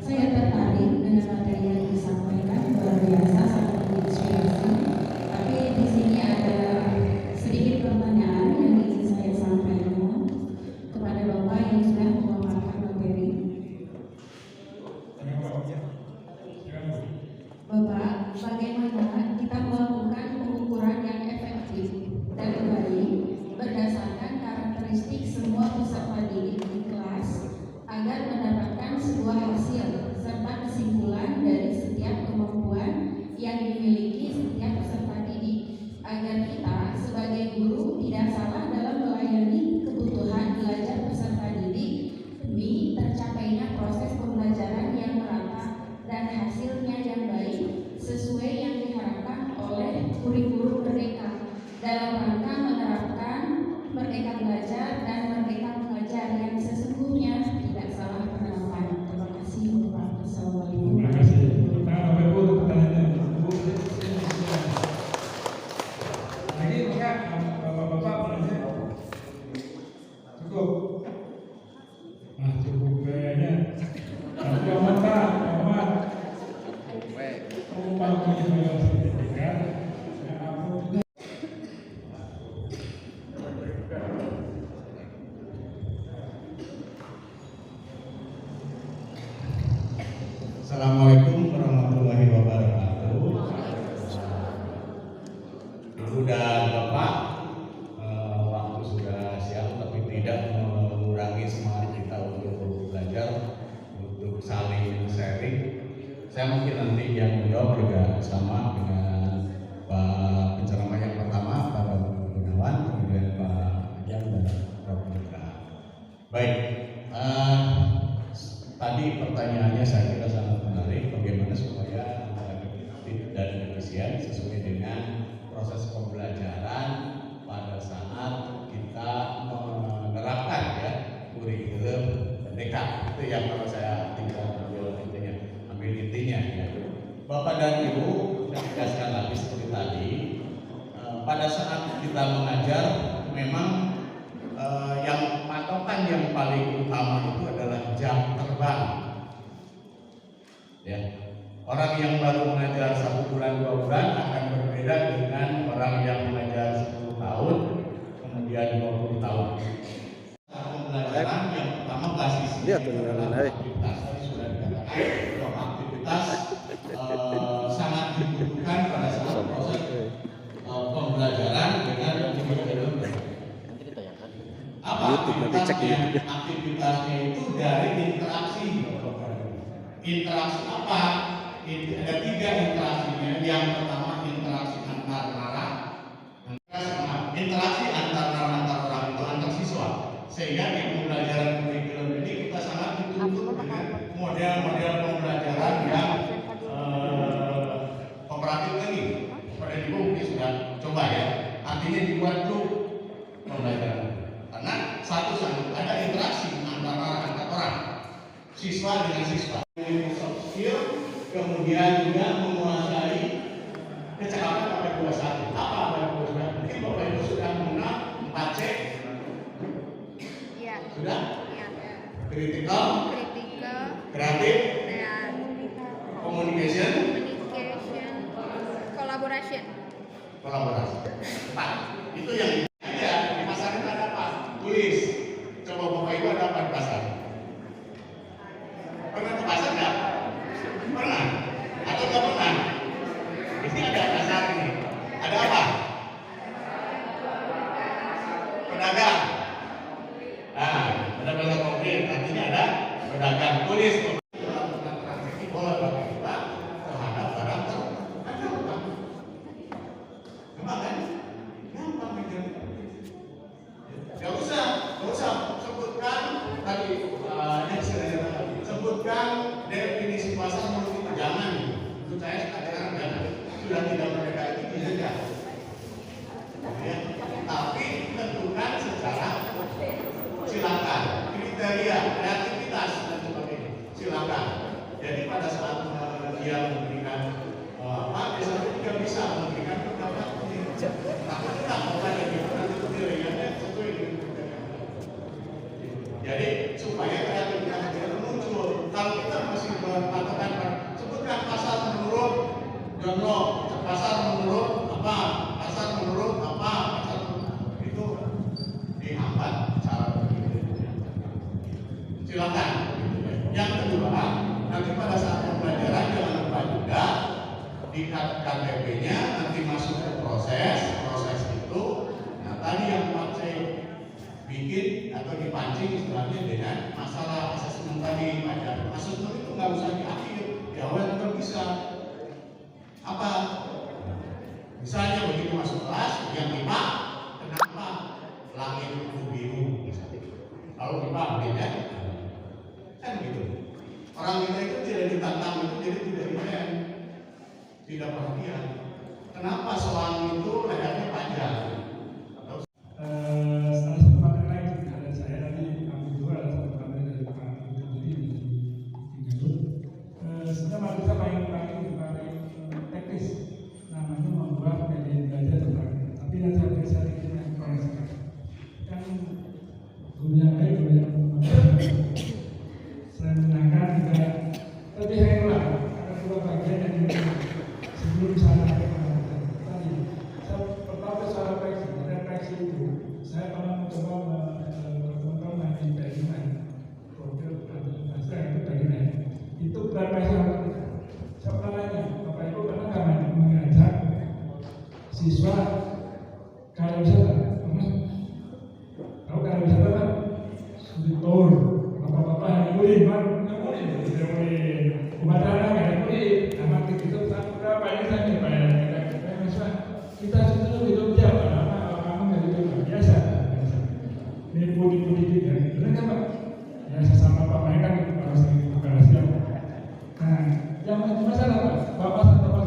Saya tertarik dengan materi yang disampaikan, luar biasa, sangat menginspirasi. Tapi di sini ada sedikit pertanyaan yang ingin saya sampaikan kepada Bapak yang sudah memaparkan materi. Bapak, bagaimana kita melakukan pengukuran yang efektif dan baik berdasarkan karakteristik semua peserta didik di kelas agar mendapatkan sebuah hasil serta kesimpulan dari setiap kemampuan yang dimiliki setiap peserta didik agar kita sebagai guru tidak salah dalam melayani kebutuhan belajar peserta didik demi tercapainya proses pembelajaran yang merata dan hasilnya yang baik sesuai yang diharapkan oleh kurikulum Merdeka dalam rangka menerapkan Merdeka Belajar dan Merdeka Mengajar yang sesungguhnya tidak salah penerapan. Terima kasih Bapak. Assalamualaikum. Terima kasih. Bapak Ibu untuk pertanyaannya. Lagi enggak Bapak bertanya? Cukup. Ah cukup kayaknya. Muhammad Pak, Muhammad. Assalamualaikum warahmatullahi wabarakatuh. Ibu dan Bapak, waktu sudah siang tapi tidak mengurangi semangat kita untuk belajar, untuk saling sharing. Saya mungkin nanti yang menjawab juga sama dengan Pak penceramah yang pertama, Pak Gunawan, kemudian Pak Ajang dan Prof. Mitra. Baik, tadi pertanyaannya saya kira sangat menarik, bagaimana supaya efektif dan efisien sesuai dengan proses pembelajaran pada saat kita menerapkan ya kurikulum Merdeka. Itu yang kalau saya tinggal ambil intinya ya. Bapak dan Ibu, saya tegaskan lagi seperti tadi, pada saat kita mengajar memang yang patokan yang paling utama itu adalah jam terbang. Ya, orang yang baru mengajar 1 bulan 2 bulan akan berbeda dengan orang yang mengajar 10 tahun kemudian 20 tahun. Pembelajaran yang pertama basisnya aktivitas. Tadi sudah dikatakan bahwa aktivitas sangat dibutuhkan pada saat proses pembelajaran dengan kurikulum. Apa aktivitasnya? Aktivitasnya itu dari interaksi. Interaksi apa? Ada 3 interaksinya. Yang pertama interaksi antar narah. Interaksi antar narah antar orang itu antar siswa. Sehingga di pembelajaran kurikulum ini kita sangat dituntut dengan model-model pembelajaran yang kooperatif lagi. Pada Ibu mungkin sudah coba ya. Artinya dibuat tuh pembelajaran. Karena satu siswa dengan siswa. Soft skill, kemudian juga menguasai kecakapan APK 21. Apa APK 21? Mungkin Bapak Ibu sudah mengenal 4C. Iya. Sudah? Iya. Critical, kreatif, communication, Collaboration. kolaborasi. 4. Itu yang ada di pasar itu ada apa? Tulis. Coba Bapak Ibu ada apa di pasar? Pernah ke pasar nggak? Pernah? Atau nggak pernah? Di sini ada pasar ini. Ada apa? Pedagang. Nah, ada bahasa konkret. Artinya ada pedagang. Tulis. Melakukan transaksi boleh Bapak Ibu terhadap barang terutang. Gampang kan? Gampang aja. Gak usah sebutkan tadi yang saya sebutkan definisi pasar menurut itu jangan. Menurut saya sekarang jangan. Sudah tidak mereka itu saja. Ya. Tapi tentukan secara silakan kriteria kreativitas dan sebagainya silakan. Jadi pada saat dia memberikan biasanya juga bisa memberikan pendapat. Tapi tidak mau ada nanti penilaiannya sesuai dengan kriteria. Jadi supaya kreativitas dia muncul. Kalau kita masih berpatokan sebutkan pasar menurut John Locke, pasar menurut apa, pasar menurut apa, pasar itu dihambat cara berpikir. Silakan. Yang kedua, nanti pada saat pembelajaran jangan lupa juga di KTP-nya nanti masuk ke proses itu. Nah tadi yang Pak saya bikin atau dipancing istilahnya dengan masalah asesmen tadi. Asesmen itu nggak usah di akhir, di awal juga bisa. Apa? Misalnya begitu masuk kelas, yang IPA, kenapa langit itu biru? Kalau IPA beda, kan gitu. Orang kita itu tidak ditantang itu jadi tidak intens, tidak perhatian. Kenapa selang itu lehernya panjang? Salah satu materi lain ada saya tadi ambil juga ada satu materi dari Pak Budi di Garut. Sebenarnya materi saya paling teknis, namanya membuat media belajar tentang. Tapi nanti saya bikin yang forensik. Kan guru yang baik, guru yang saya menangkan juga lebih hebat. Ada dua bagian yang sebelum saya tadi. Saya pertama soal refleksi itu. Saya pernah mencoba teman-teman di Bagaimana profil bahasa itu Bagaimana itu berapa saya pernah nanya Bapak Ibu pernah nggak mengajak siswa karya wisata? Tahu karya wisata kan? Studi tour bapak-bapak yang ngurin kan? Tidak ngurin upacara nggak ada ngurin nama itu berapa ini saya bayar kita sudah hidup jauh biasa nipu juga benar kan Pak? Ya sesama Pak Main kan harus bukan siap. Nah yang masalah Pak, Bapak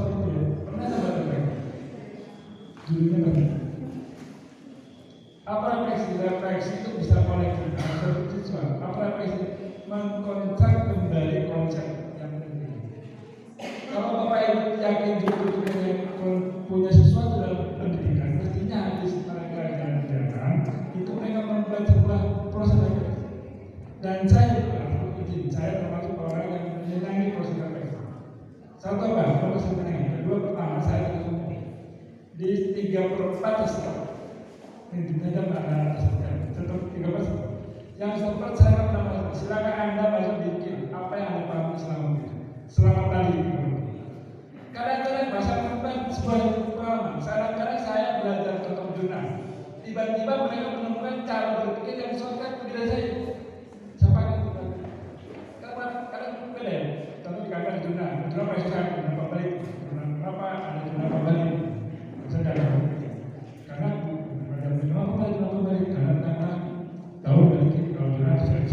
itu ya pernah sama Bapak judulnya tadi apa refleksi itu bisa kolektif atau siswa apa refleksi mengkonsep kembali konsep yang penting. Kalau Bapak Ibu yakin judul-judulnya punya sesuatu dalam pendidikan mestinya di itu mereka membuat sebuah proses refleksi. Dan saya termasuk orang yang menyenangi proses refleksi. Satu proses menyenangi. Kedua pertama saya di 3/4 setiap intinya ada tetap 3%. Yang sempat saya pernah silakan Anda masuk bikin apa yang Anda pahami selama tadi. Kadang-kadang bahasa membuat sebuah pengalaman. Kadang-kadang saya belajar tentang jurnal. Tiba-tiba mereka menemukan cara berpikir yang shortcut ke diri saya. Siapa itu? Kadang beda ya. Tapi dikatakan jurnal. Jurnal pasti saya kenapa balik? Kenapa ada jurnal kembali? Saya tidak tahu. Karena ada jurnal kembali karena tahu balik kalau jurnal saya.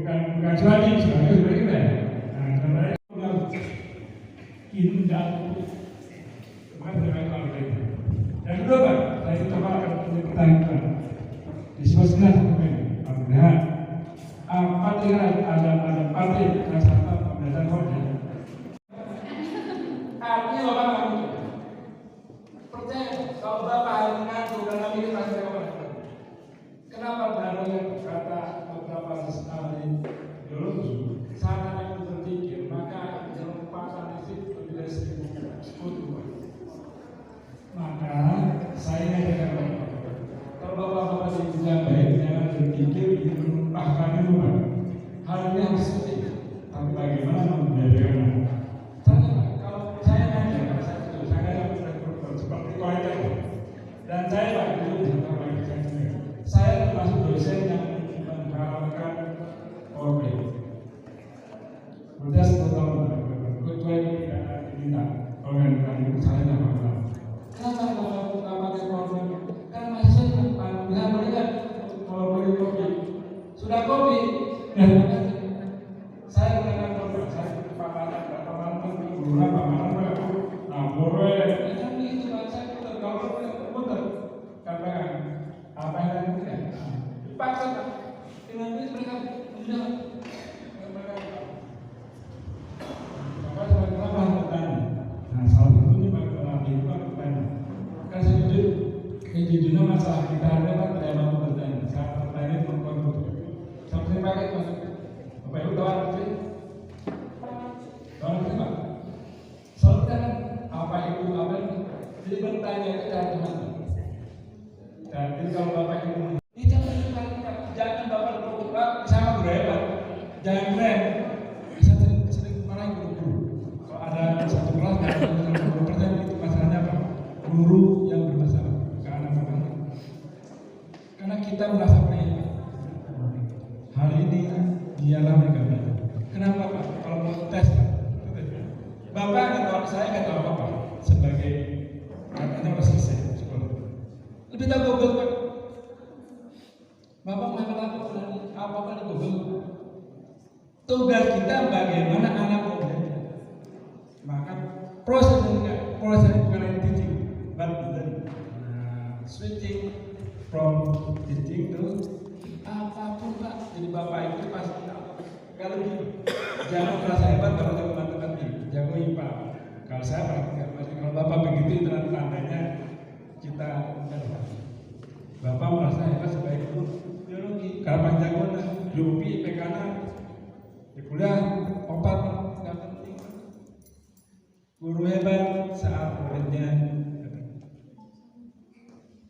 Bukan suami itu berbeda. Nah, jurnal indah. Bukan jurnal kembali. Yang kedua Pak, saya coba akan punya pertanyaan di sebelah apa dengan ada kalau Bapak hari mengaku karena mikir pasti kapan. Kenapa baru kata beberapa ahli biologi saat anak itu berpikir maka jangan lupakan isi lebih dari 1000 sekutu. Maka saya ngajak Bapak, kalau Bapak-Bapak juga baik jangan berpikir ingin menumpahkan di rumah. Hal ini harus penting. Tapi bagaimana membedakan? Kalau saya ngajak, saya seperti kualitas. Dan saya Pak itu saya termasuk dosen yang mengharapkan problem. Sudah 10 tahun ketua tidak diminta organisasi saya tidak masalah. Kenapa kalau pakai problem? Karena mahasiswa bisa melihat kalau beli kopi sudah kopi dan saya menggunakan problem. Saya paparan nah boleh itu saya putar kalau putar katakan apa yang kita dipaksa dengan ini mereka tidak kenapa bertanya? Nah salah satunya bagaimana itu bertanya. Kan sejujurnya masalah kita ada kan tidak mampu bertanya. Saat bertanya membuat sampai pakai Bapak Ibu tahu sih? Tahu sih Pak? Soalnya kan apa itu apa ini? Jadi bertanya itu dari mana? Dan kalau Bapak Ibu ini jangan Bapak berubah sama berhebat, jangan keren. Bisa sering marahin guru. Kalau ada satu kelas yang 20% itu masalahnya apa? Guru yang bermasalah, bukan anak-anak. Karena kita merasa pengen. Hal ini ialah mereka. Kenapa Pak? Kalau mau tes, Bapak nggak tahu, saya nggak tahu apa sebagai katanya udah selesai sekolah. Lebih tahu Google Pak. Bapak mau apa di Google. Tugas kita bagaimana anak belajar. Maka proses bukan teaching, but switching from teaching to apapun Pak. Jadi Bapak itu pasti kalau jangan merasa hebat kalau teman-teman jago IPA. Kalau saya pasti kalau Bapak begitu itu tandanya kita Bapak merasa hebat sebagai guru biologi. Kalau panjang biologi IPK di kuliah opat nggak penting. Guru hebat saat muridnya.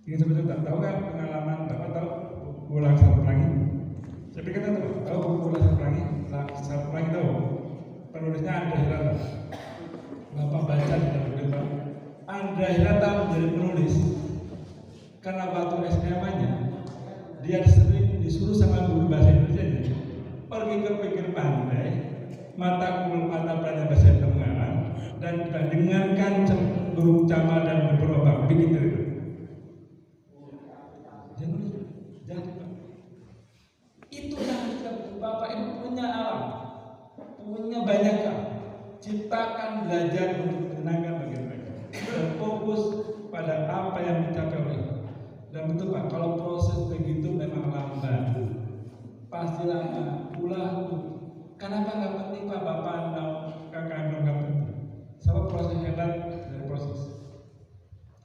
Ini sebetulnya tak tahu kan pengalaman Bapak tahu buku Laksar Pelangi. Saya pikir tahu buku Laksar Pelangi. Laksar Pelangi tahu. Penulisnya Andra Hirata. Bapak baca di dalam buku Andra Hirata menjadi penulis karena waktu SMA-nya dia sering disuruh sama guru bahasa Indonesia pergi ke pinggir pantai, mata pelajaran bahasa Tenggara dan dengarkan burung camal dan beberapa begitu. Itu yang kita Bapak Ibu punya alam, punya banyak hal. Ciptakan belajar untuk tenaga bagi mereka dan fokus pada apa yang dicapai oleh. Dan betul Pak, kalau proses begitu memang lambat, pasti lama pula. Kenapa nggak penting Pak? Bapak tahu kakak nggak penting. Sebab proses hebat dari proses.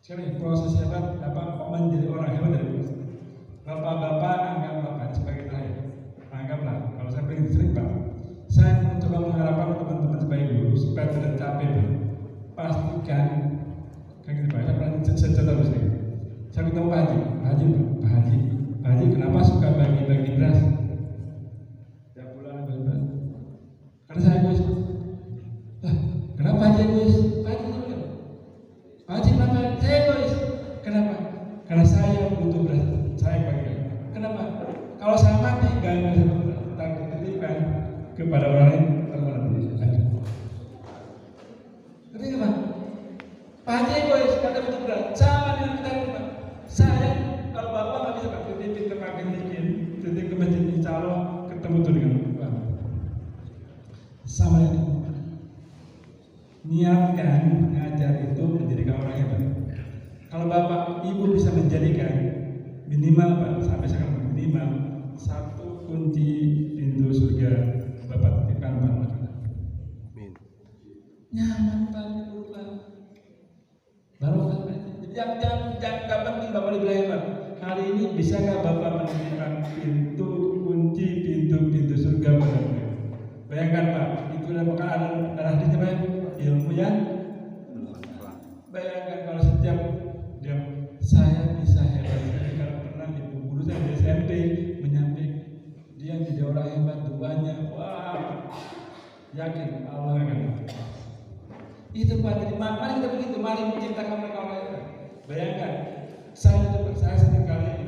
Sekali proses hebat dapat menjadi orang hebat dari proses. Bapak-bapak anggap Bapak sebagai terakhir. Anggaplah kalau saya pengen sering Pak, saya mencoba mengharapkan teman-teman sebagai guru supaya tidak capek Pak. Pastikan kayak gitu Pak. Saya pernah cerita terus nih. Saya ketemu Pak Haji, kenapa suka bagi-bagi beras? Tiap bulan beras. Karena saya egois. Kenapa Haji egois? Pak Haji kenapa? Saya egois. Kenapa? Karena saya butuh beras. Saya bagi. Kenapa? Kalau saya mati, gak bisa titipkan kepada orang lain termati. Ngerti nggak Pak? Pak Haji egois, kata butuh beras. Sama dengan kita Pak. Saya kalau Bapak nggak bisa Pak titip ke Pak Gendikin, titip ke masjid Insya Allah ketemu tuh dengan Bapak. Sama ini. Niatkan mengajar itu menjadikan orang hebat. Kalau Bapak Ibu bisa menjadikan minimal Pak sampai sekarang minimal satu kunci pintu surga Bapak titipkan Pak. Nyaman Pak, baru Pak. Jangan nggak penting Bapak dibilang hebat. Hari ini bisa nggak Bapak menemukan kunci pintu surga pada beliau? Bayangkan Pak, itu merupakan adalah ilmu yang bayangkan kalau setiap dia saya bisa hebat sekali kalau pernah ibu guru saya di SMP menyampaikan dia jadi orang hebat duanya, wah yakin Allah akan itu Pak. Jadi mari kita begitu, mari menciptakan mereka orang hebat. Bayangkan saya senang kali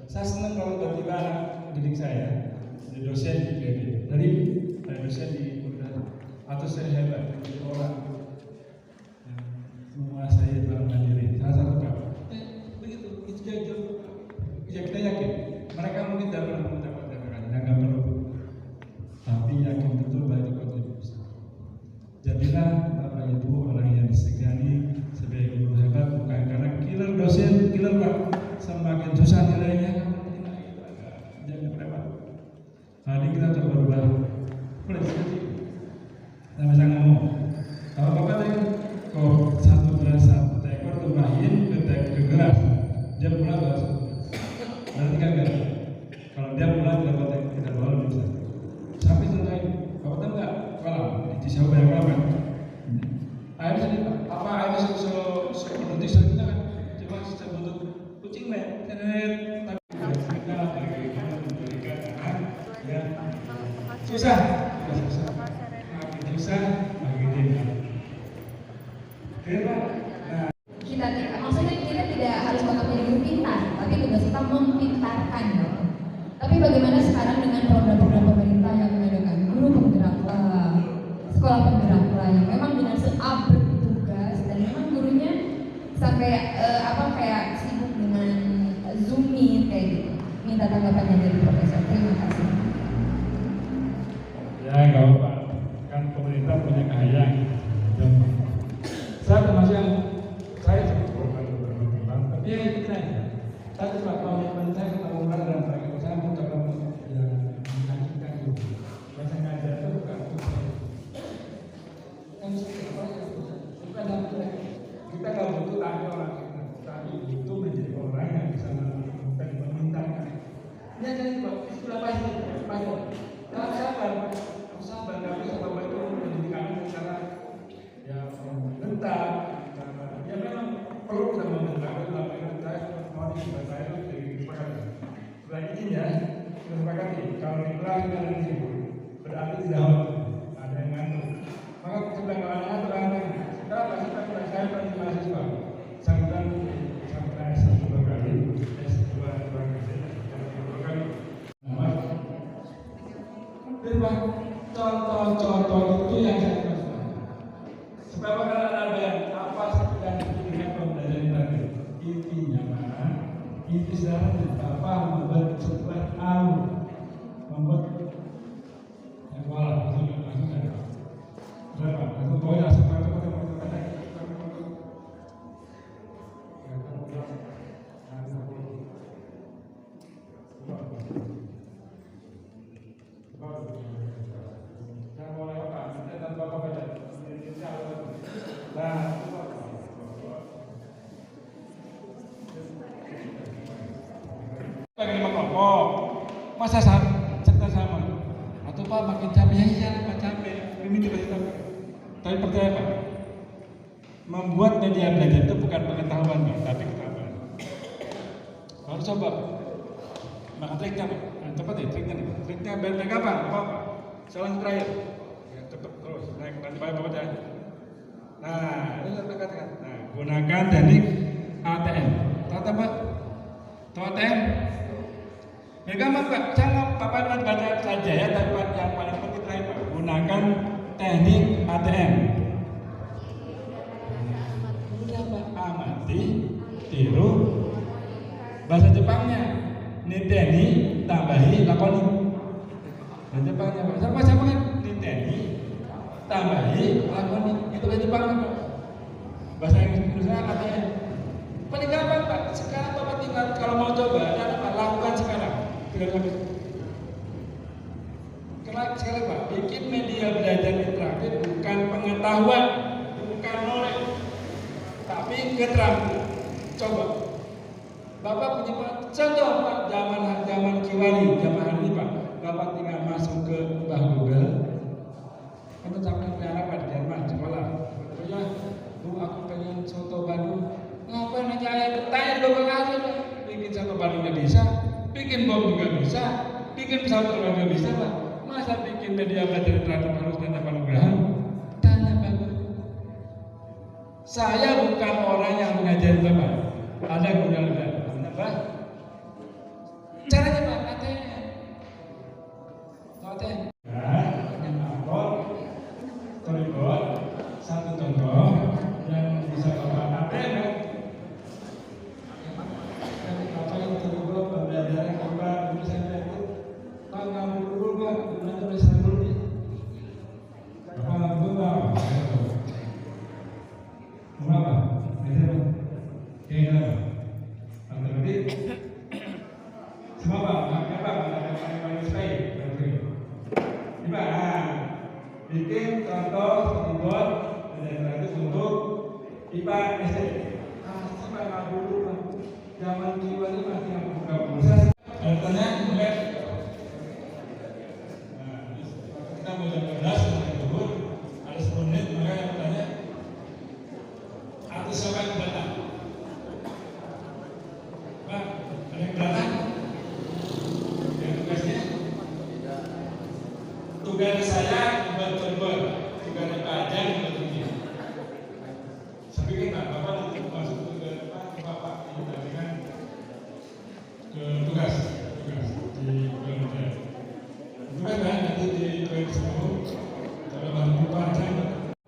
saya senang kalau tiba-tiba anak didik saya jadi dosen di PB, dari dosen di atau saya hebat jadi orang yang menguasai dalam mandiri. Salah satu begitu itu ya kita yakin mereka mungkin tidak pernah mendapatkan nggak perlu, tapi yakin betul bahwa itu kontribusi. Jadilah Bapak Ibu orang yang disegani sebagai guru hebat, bukan karena killer dosen, killer Pak, semakin susah nilainya. Jangan lewat. Hari ini kita coba berubah. Boleh sedikit. Kita bisa ngomong. Kalau Bapak tadi kok satu gelas satu ekor tumpahin ke gelas, dia pulang bawa satu gelas. Berarti kan enggak. Kalau dia pulang dapat kita bawa bisa. Sampai selesai. Bapak tahu nggak? Kalau di Cisauk banyak apa? Air sedih Pak. Apa air seperti kita kan? Cuma sebentuk kucing men. Susah. Maksudnya kita tidak harus menjadi guru pintar, tapi tugas kita mempintarkan. Tapi bagaimana sekarang dengan program-program pemerintah yang mengadakan guru penggeraklah, sekolah penggeraklah yang memang dengan seabrik tugas dan memang gurunya sampai kayak sibuk dengan Zoom meet kayak gitu. Minta tanggapannya dari Profesor. Terima kasih. Ya nggak apa-apa, kan pemerintah punya keahlian. Saya termasuk yang saya sebut berkembang, tapi ya itu aja. Saya cuma komitmen saya ketemu dalam proyek saya mencoba mengajukan itu. Bahasa ngajar itu bukan kan bukan kita nggak butuh tanya orang kita, tapi butuh menjadi orang yang bisa melakukan memintakan. Ini aja nih Pak, istilah pasti. Kalau sabar, kami sama Bapak itu mendidik kami secara ya bentar, ya memang perlu kita membentak, tapi saya mau saya itu disepakati. Setelah izin ya, kita sepakati. Kalau di kelas kita ada di sini, berarti tidak ada yang ngantuk. Maka setelah kalau ada ngantuk, sekarang pasti saya pasti mahasiswa. Sampai S1 2 kali, S2 2 kali. Contoh-contoh itu yang saya maksud. Sebab ada yang apa yang dengan pembelajaran tadi. Intinya mana? Inti sekarang Bapak membuat sebuah membuat yang langsung berapa? Itu pokoknya cepat. Bagi 5 kelompok, masa cerita sama? Atau Pak makin capek? Ya Pak capek, ini cerita. Tapi percaya Pak, membuat media belajar itu bukan pengetahuan Pak, tapi ketahuan. Harus coba. Maka triknya Pak, cepat ya triknya nih. Triknya naik apa? Apa? Salam terakhir. Ya, cepat terus naik nanti Bapak ya. Nah, ini saya katakan. Nah, gunakan teknik ATM. Tahu Pak? Tahu ATM? Ya gampang Pak, jangan Bapak baca saja ya, tapi yang paling penting terakhir Pak, gunakan teknik ATM. Mudah Pak, amati, tiru, bahasa Jepangnya, niteni, tambahi, lakoni. Bahasa Jepangnya Pak, sama-sama kan, niteni, tambahi, lakoni, itu bahasa Jepangnya Pak. Bahasa Indonesia ATM. Paling gampang Pak, sekarang Bapak tinggal kalau mau coba, lakukan sekarang. Sekali Pak, bikin media belajar interaktif bukan pengetahuan, bukan knowledge, tapi keterampilan. Coba, Bapak punya contoh Pak, zaman Kiwari, zaman hari ini Pak, Bapak tinggal masuk ke Google, untuk sampai piara Pak di Jerman sekolah. Ya, Bu, aku pengen soto Bandung. Ngapain aja ayah tanya Bapak aja Pak. Bikin soto Bandungnya bisa, bikin bom juga bisa, bikin pesawat terbang juga bisa Pak. Masa bikin media materi teratur harus tanda panugrahan? Tanya Bapak. Saya bukan orang yang mengajar Bapak. Ada guna-guna. Kenapa? Caranya Pak, katanya. Katanya. Yang upload, storyboard, satu contoh yang bisa Bapak ATM. Bapak yang tergolong pembelajaran Bapak misalnya itu Pak ngambil dulu Pak, gimana bisa dulu nih? Bapak ngambil dulu Pak. Berapa? Kira alternatif. Semua Pak, apa? Paling baik. Coba, bikin contoh storyboard dan gratis untuk IPA SD. Kasih Pak dulu Pak. Zaman Kiwari ini masih yang buka pulsa. Tanya, mulai. Nah, kita mau jam 12 mulai dulu. Ada 10 menit, maka yang bertanya. Atau siapa yang datang? Pak, ada yang datang? Yang tugasnya? Tugas saya membuat server, tugas Pak aja membuat ini. Saya pikir Bapak nanti masuk ke Bapak diberikan ke tugas di Google. Tugas kan nanti di Facebook, kalau bantu Pak aja.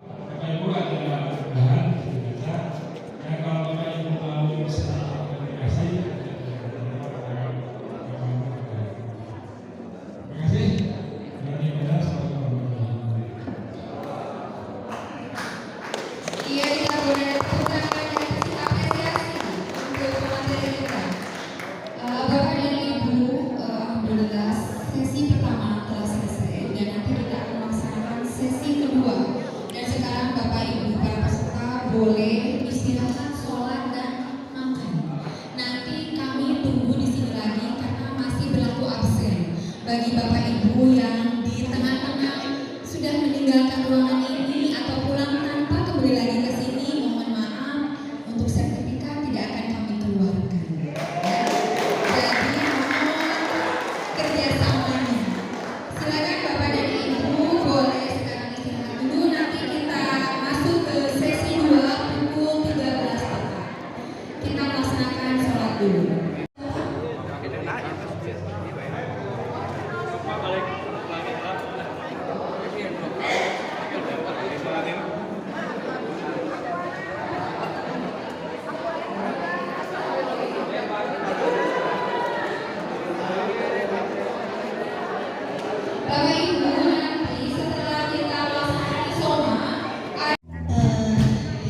Bapak Ibu ada bahan. Kalau Bapak Ibu mau bisa komunikasi, terima kasih. Iya, kita boleh tepuk tangan dan kasih apresiasi untuk materi kita. Bapak dan Ibu, alhamdulillah sesi pertama telah selesai dan nanti kita akan melaksanakan sesi kedua. Dan sekarang Bapak Ibu para peserta boleh istirahat, sholat dan makan. Nanti kami tunggu di sini lagi karena masih berlaku absen. Bagi Bapak Ibu yang di tengah-tengah sudah meninggalkan ruangan ini atau pulang tanpa kembali lagi ke sini, mohon maaf untuk sertifikat tidak akan kami keluarkan. Jadi mohon kerjasamanya. Silakan Bapak dan Ibu boleh sekarang istirahat dulu. Nanti kita masuk ke sesi 2 pukul 13 tepat. Kita melaksanakan sholat dulu. Bapak Ibu, nanti setelah kita melaksanakan soma,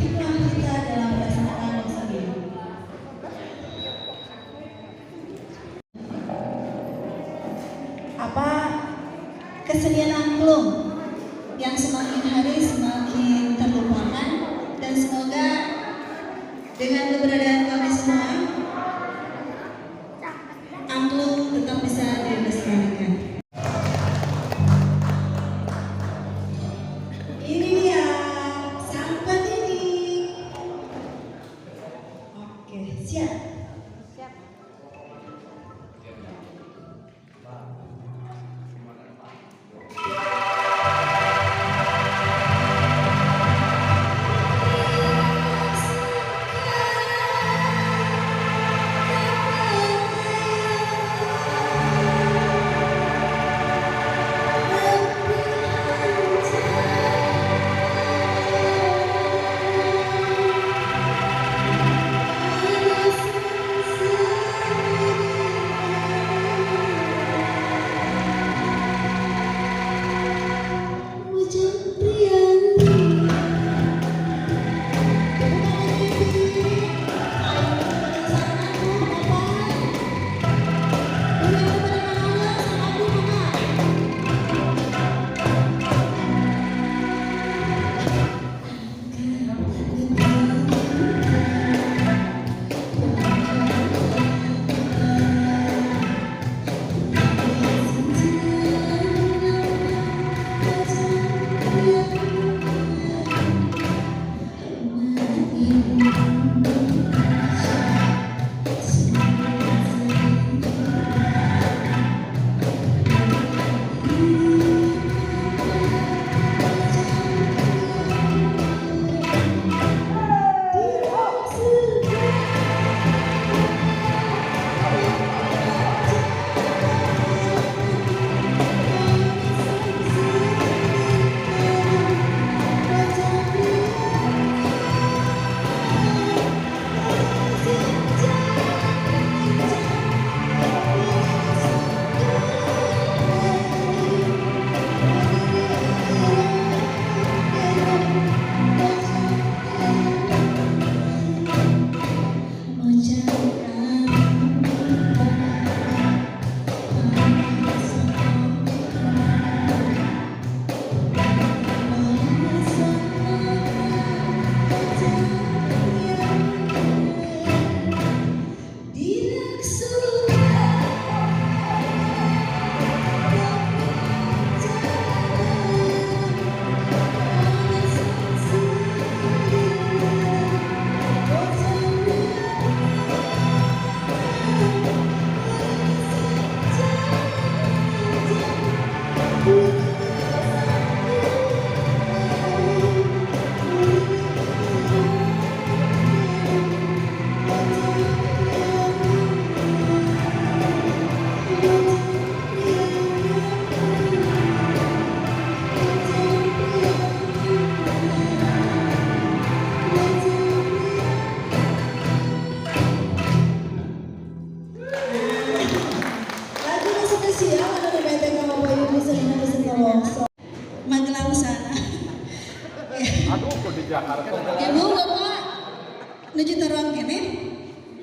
hikmah kita dalam melaksanakan sendiri. Apa kesenian angklung yang semakin hari semakin terlupakan, dan semoga dengan keberadaan kami semua angklung tetap bisa dilestarikan. Ini dia sampan ini. Oke, siap.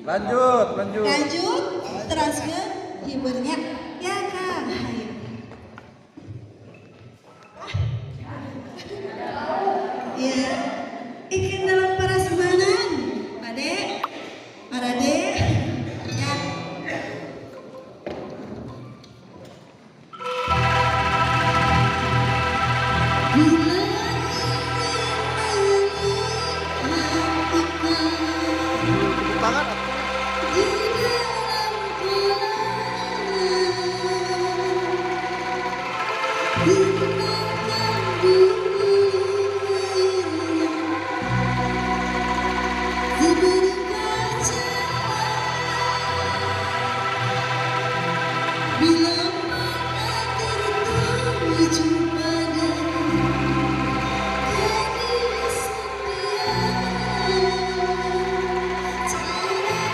Lanjut. Lanjut, teruskan hiburnya. Ya Kang, ayo. Ya, ikan dalam parasmanan. Pade, parade, ya. Bila mana tertuju pada kediri setia, cara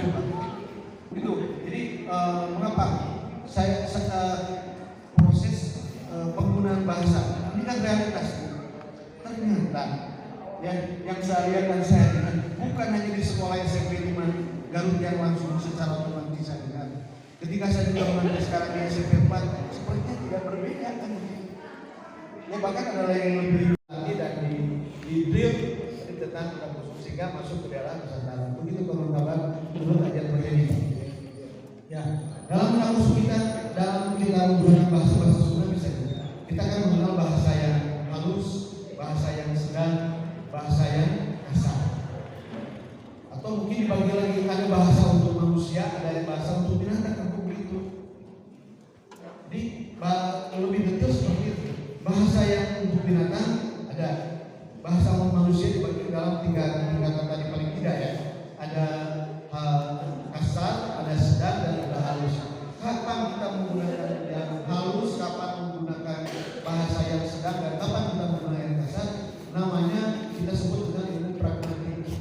itu Pak. Itu. Jadi mengapa saya proses penggunaan bahasa ini kan realitas. Ternyata ya, yang saya lihat dan saya dengar bukan hanya di sekolah SMP 5 Garut yang langsung secara otomatis saya dengar. Ketika saya juga mengajar sekarang di SMP 4 sepertinya tidak berbeda kan. Ya bahkan ada yang lebih lagi dan di drill tentang kampus sehingga masuk ke dalam Nusantara. Begitu kawan-kawan menurut ajar begini. Ya, dalam kampus kita menggunakan bahasa Sunda bisa kita kan mengenal bahasa yang halus, bahasa yang sedang, bahasa yang kasar. Atau mungkin dibagi lagi ada bahasa untuk manusia, ada bahasa untuk binatang kan begitu. Jadi lebih detail seperti itu. Bahasa yang untuk binatang ada, bahasa untuk manusia dibagi dalam tiga tingkatan tadi paling tidak ya. Ada kasar, ada sedang dan ada halus. Kapan kita menggunakan yang halus, kapan menggunakan bahasa yang sedang dan kapan kita menggunakan yang kasar, namanya kita sebut dengan ilmu pragmatik.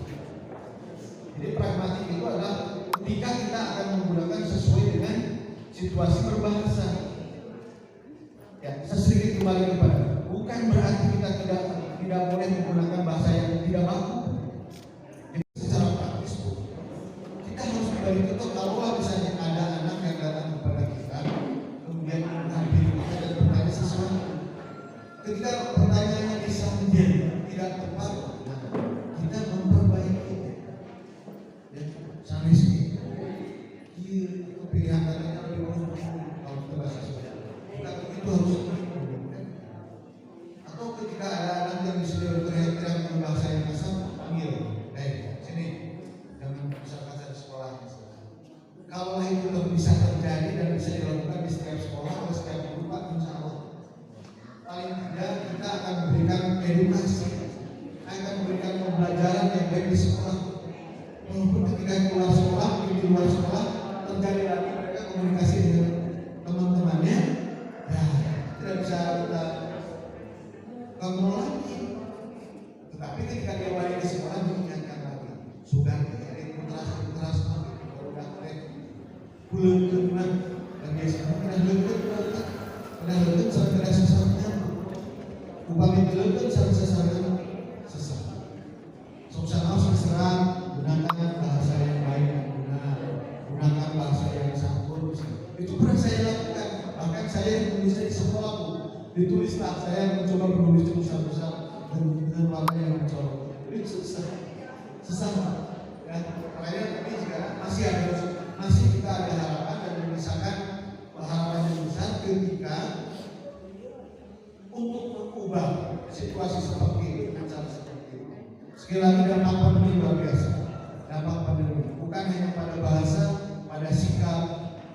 Jadi pragmatik itu adalah ketika kita akan menggunakan sesuai dengan situasi berbahasa. Ya, saya sedikit kembali kepada, bukan berarti kita tidak boleh menggunakan bahasa yang tidak baku. Jadi secara praktis kita harus kembali itu kalau misalnya ada anak yang datang kepada kita, kemudian menghampiri kita dan bertanya sesuatu. Ketika pertanyaannya misalnya tidak tepat, nah, kita memperbaiki. Ya, sampai sini. Pilihan katanya lebih bagus kalau kita bahasa Sunda. Bukan itu harus. Atau ketika ada anak yang disuruh teriak-teriak dengan bahasa yang kasar, panggil, sini, jangan bisa kasar di sekolah. Kalau itu bisa terjadi dan bisa dilakukan di setiap sekolah atau setiap guru, Pak, insya Allah. Paling tidak kita akan memberikan edukasi, akan memberikan pembelajaran yang baik di sekolah. Walaupun ketika keluar sekolah, di luar sekolah terjadi lagi mereka komunikasi dengan teman-temannya, ya tidak bisa kita kontrol lagi. Tetapi ketika dia balik di sekolah diingatkan lagi, sudah jadi putra kalau udah belum kemudian dan biasanya udah lutut sampai tidak sesatnya, upami lutut sampai sesatnya sesat. Soksana serang gunakan bahasa yang baik dan benar, gunakan bahasa yang santun. Itu pernah saya lakukan. Bahkan saya menulisnya di sekolah pun ditulislah saya mencoba menulis tulisan-tulisan dengan warna yang mencolok. Itu susah, ya. Makanya tapi sekarang masih kita ada harapan dan misalkan harapan yang besar ketika untuk mengubah situasi seperti itu dengan cara seperti itu. Sekali lagi dampak pandemi luar biasa. Dampak pandemi bukan hanya pada bahasa, pada sikap,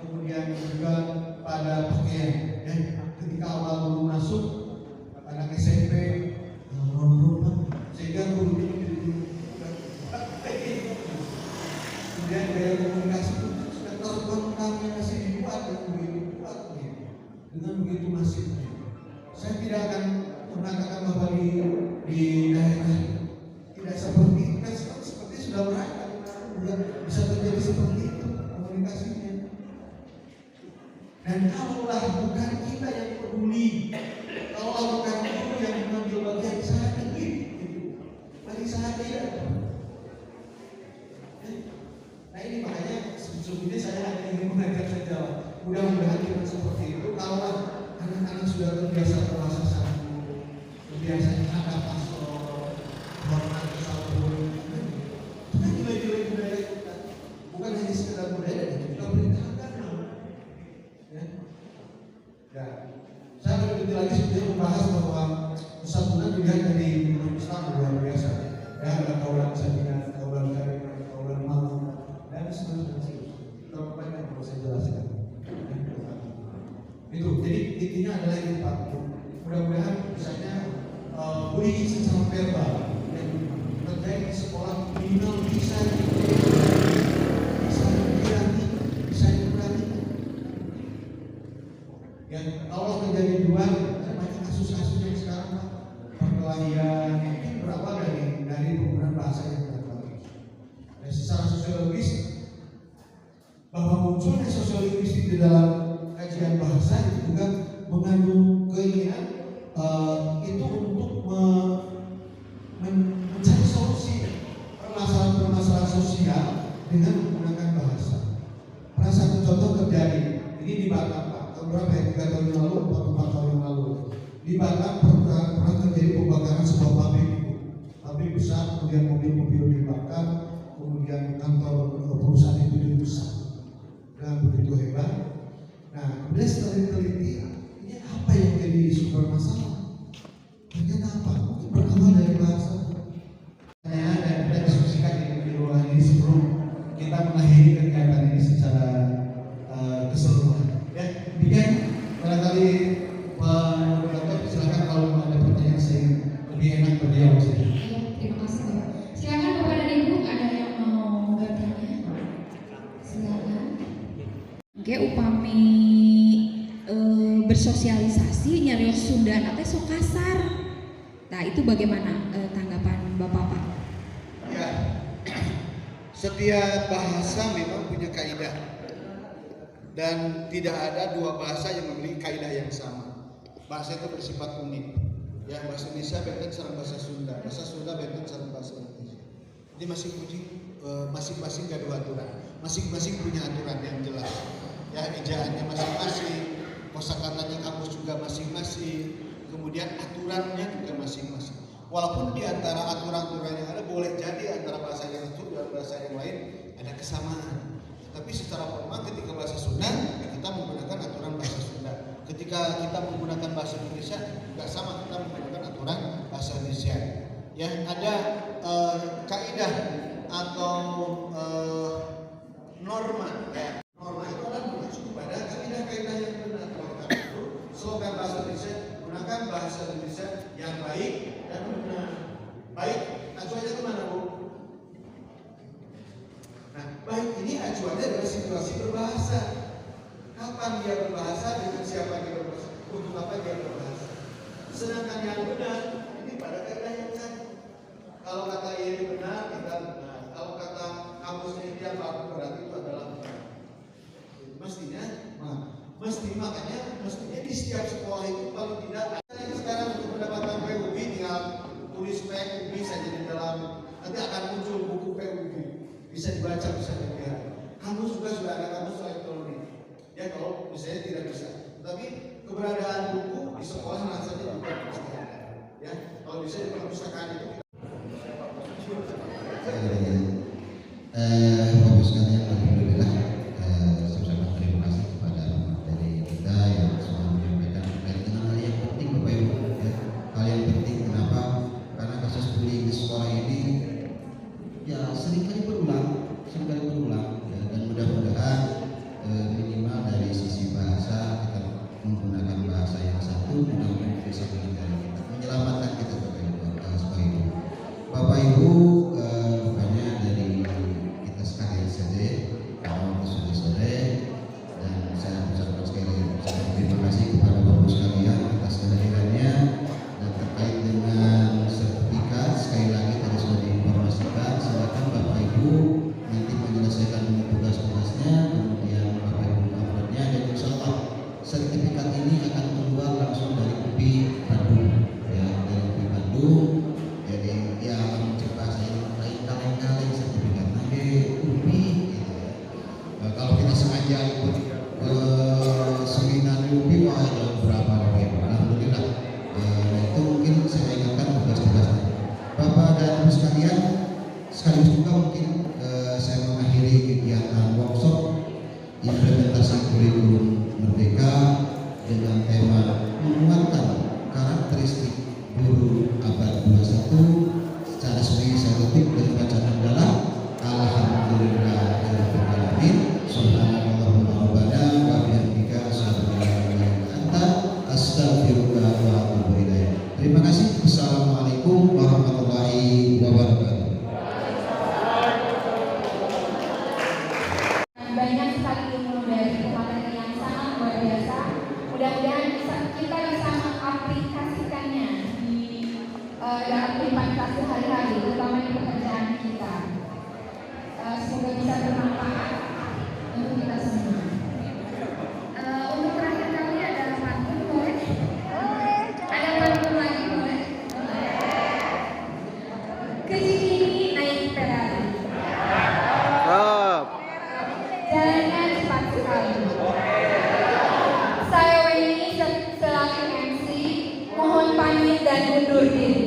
kemudian juga pada pakaian. Ya, ketika awal baru masuk anak SMP, sehingga guru ini kemudian gaya komunikasi itu sudah terkontamnya masih dibuat dan begitu kuat dengan begitu masifnya. Saya tidak akan mengatakan bahwa di daerah tidak seperti itu, kan seperti sudah mereka bisa terjadi seperti itu komunikasinya. Dan kalaulah bukan kita yang peduli, kalaulah bukan guru yang mengambil bagian saat ini, bagi saat tidak. Nah ini makanya sebetulnya saya hanya ingin mengajak saja. Mudah-mudahan kita seperti itu. Kalaulah anak-anak sudah terbiasa bahasa satu, terbiasa ada pastor, hormat kesatuan, itu kan nilai-nilai budaya kita. Bukan hanya sekedar budaya, itu juga perintah agama. Ya, saya lebih lagi sebetulnya membahas bahwa kesatuan dilihat dari Islam luar biasa. Ya, ada kaulan sakinah, kaulan karim, kaulan malu, dan seterusnya. Terlalu banyak yang perlu saya jelaskan. Itu, jadi intinya adalah itu Pak. Mudah-mudahan misalnya bullying secara verbal yang terjadi di sekolah minimal bisa dikurangi. Yang kalau terjadi dua, banyak kasus-kasus yang sekarang Pak, perkelahian ini berawal dari penggunaan bahasa yang tidak bagus. Dan secara sosiologis bahwa munculnya sosiolinguistik di dalam kajian bahasa itu juga mengandung keinginan itu untuk mencari solusi permasalahan-permasalahan sosial dengan menggunakan bahasa. Pernah satu contoh terjadi, ini di Batam Pak, tahun berapa ya? 3 tahun yang lalu, 4 tahun yang lalu. Di Batam pernah terjadi pembakaran sebuah pabrik besar, kemudian mobil-mobil dibakar, kemudian kantor perusahaan itu dirusak dengan begitu hebat. Nah, kemudian setelah diteliti, ini apa yang menjadi sumber masalah? Ternyata apa? Mungkin berawal dari bahasa. Dan kita diskusikan di ruangan ini sebelum kita mengakhiri kegiatan ini secara keseluruhan. Ya, demikian barangkali Pak Moderator, silakan kalau ada pertanyaan saya lebih enak beliau saja. Terima kasih Bapak. Silakan Bapak dan Ibu, ada yang mau bertanya? Silakan. Oke, upami bersosialisasi nyarios Sunda atau sok kasar. Nah, itu bagaimana tanggapan Bapak Pak? Ya, setiap bahasa memang punya kaidah dan tidak ada dua bahasa yang memiliki kaidah yang sama. Bahasa itu bersifat unik. Ya, bahasa Indonesia benten sareng bahasa Sunda benten sareng bahasa Indonesia. Jadi masing-masing gaduh aturan, masing-masing punya aturan yang jelas. Ya, ejaannya masing-masing, kosakatanya kamus juga masing-masing, kemudian aturannya juga masing-masing. Walaupun di antara aturan-aturan yang ada boleh jadi antara bahasa yang satu dan bahasa yang lain ada kesamaan. Tapi secara formal ketika bahasa Sunda kita menggunakan aturan bahasa Sunda. Ketika kita menggunakan bahasa Indonesia juga sama, kita menggunakan aturan bahasa Indonesia. Ya, ada kaidah atau norma. Ya. Norma itu adalah mengacu kepada kaidah-kaidah yang benar. Oleh karena itu, slogan bahasa Indonesia gunakan bahasa Indonesia yang baik dan benar. Baik, acuannya kemana, Bu? Nah, baik ini acuannya adalah situasi berbahasa. Kapan dia berbahasa, dengan siapa dia berbahasa, untuk apa dia berbahasa. Sedangkan yang benar ini pada kaidah yang satu. Kalau kata ini benar, kita benar. Kalau kata kamusnya ini yang baru, berarti itu adalah benar. Mestinya di setiap sekolah itu paling tidak ada yang sekarang untuk mendapatkan PUB tinggal tulis PUB saja di dalam, nanti akan muncul buku PUB, bisa dibaca, bisa dilihat. Kamus juga sudah ada kamus elektronik. Ya, kalau misalnya tidak bisa, tapi keberadaan buku di sekolah rasanya juga pasti ada. Ya, kalau bisa di perpustakaan itu. Bapak sekalian, alhamdulillah, sama-sama terima kasih kepada dari kita yang sudah menyampaikan terkait dengan hal yang penting, Bapak Ibu. Ya, hal yang penting kenapa? Karena kasus bullying di sekolah ini ya seringkali berulang, ya, dan mudah-mudahan minimal dari sisi bahasa kita menggunakan bahasa yang satu, mudah-mudahan bisa menyelamatkan kita, Bapak Ibu. Bapak Ibu, banyak dari kita sekalian saja kalau sudah sore, dan saya ucapkan sekali terima kasih kepada Bapak sekalian atas kehadirannya, dan terkait dengan sertifikat sekali lagi tadi sudah diinformasikan, silakan Bapak Ibu nanti menyelesaikan tugas-tugasnya, kemudian Bapak Ibu uploadnya, dan insya Allah sertifikat ini akan keluar langsung dari UPI Bandung, ya, dari UPI Bandung. Jadi ya mencegah saya kaleng-kaleng sertifikat nanti UPI gitu ya. Kalau kita sengaja ikut seminar UPI, wah ada berapa Bapak Ibu, alhamdulillah. Itu mungkin saya ingatkan tugas-tugasnya Bapak dan Ibu sekalian. Sekaligus juga mungkin saya mengakhiri kegiatan workshop implementasi kurikulum Merdeka dengan tema menguatkan karakteristik guru abad 21. Secara sebagai saya tutup dengan bacaan adalah alhamdulillahirabbil alamin. Subhanallah. sekali. Saya Weni selaku MC mohon pamit dan undur diri.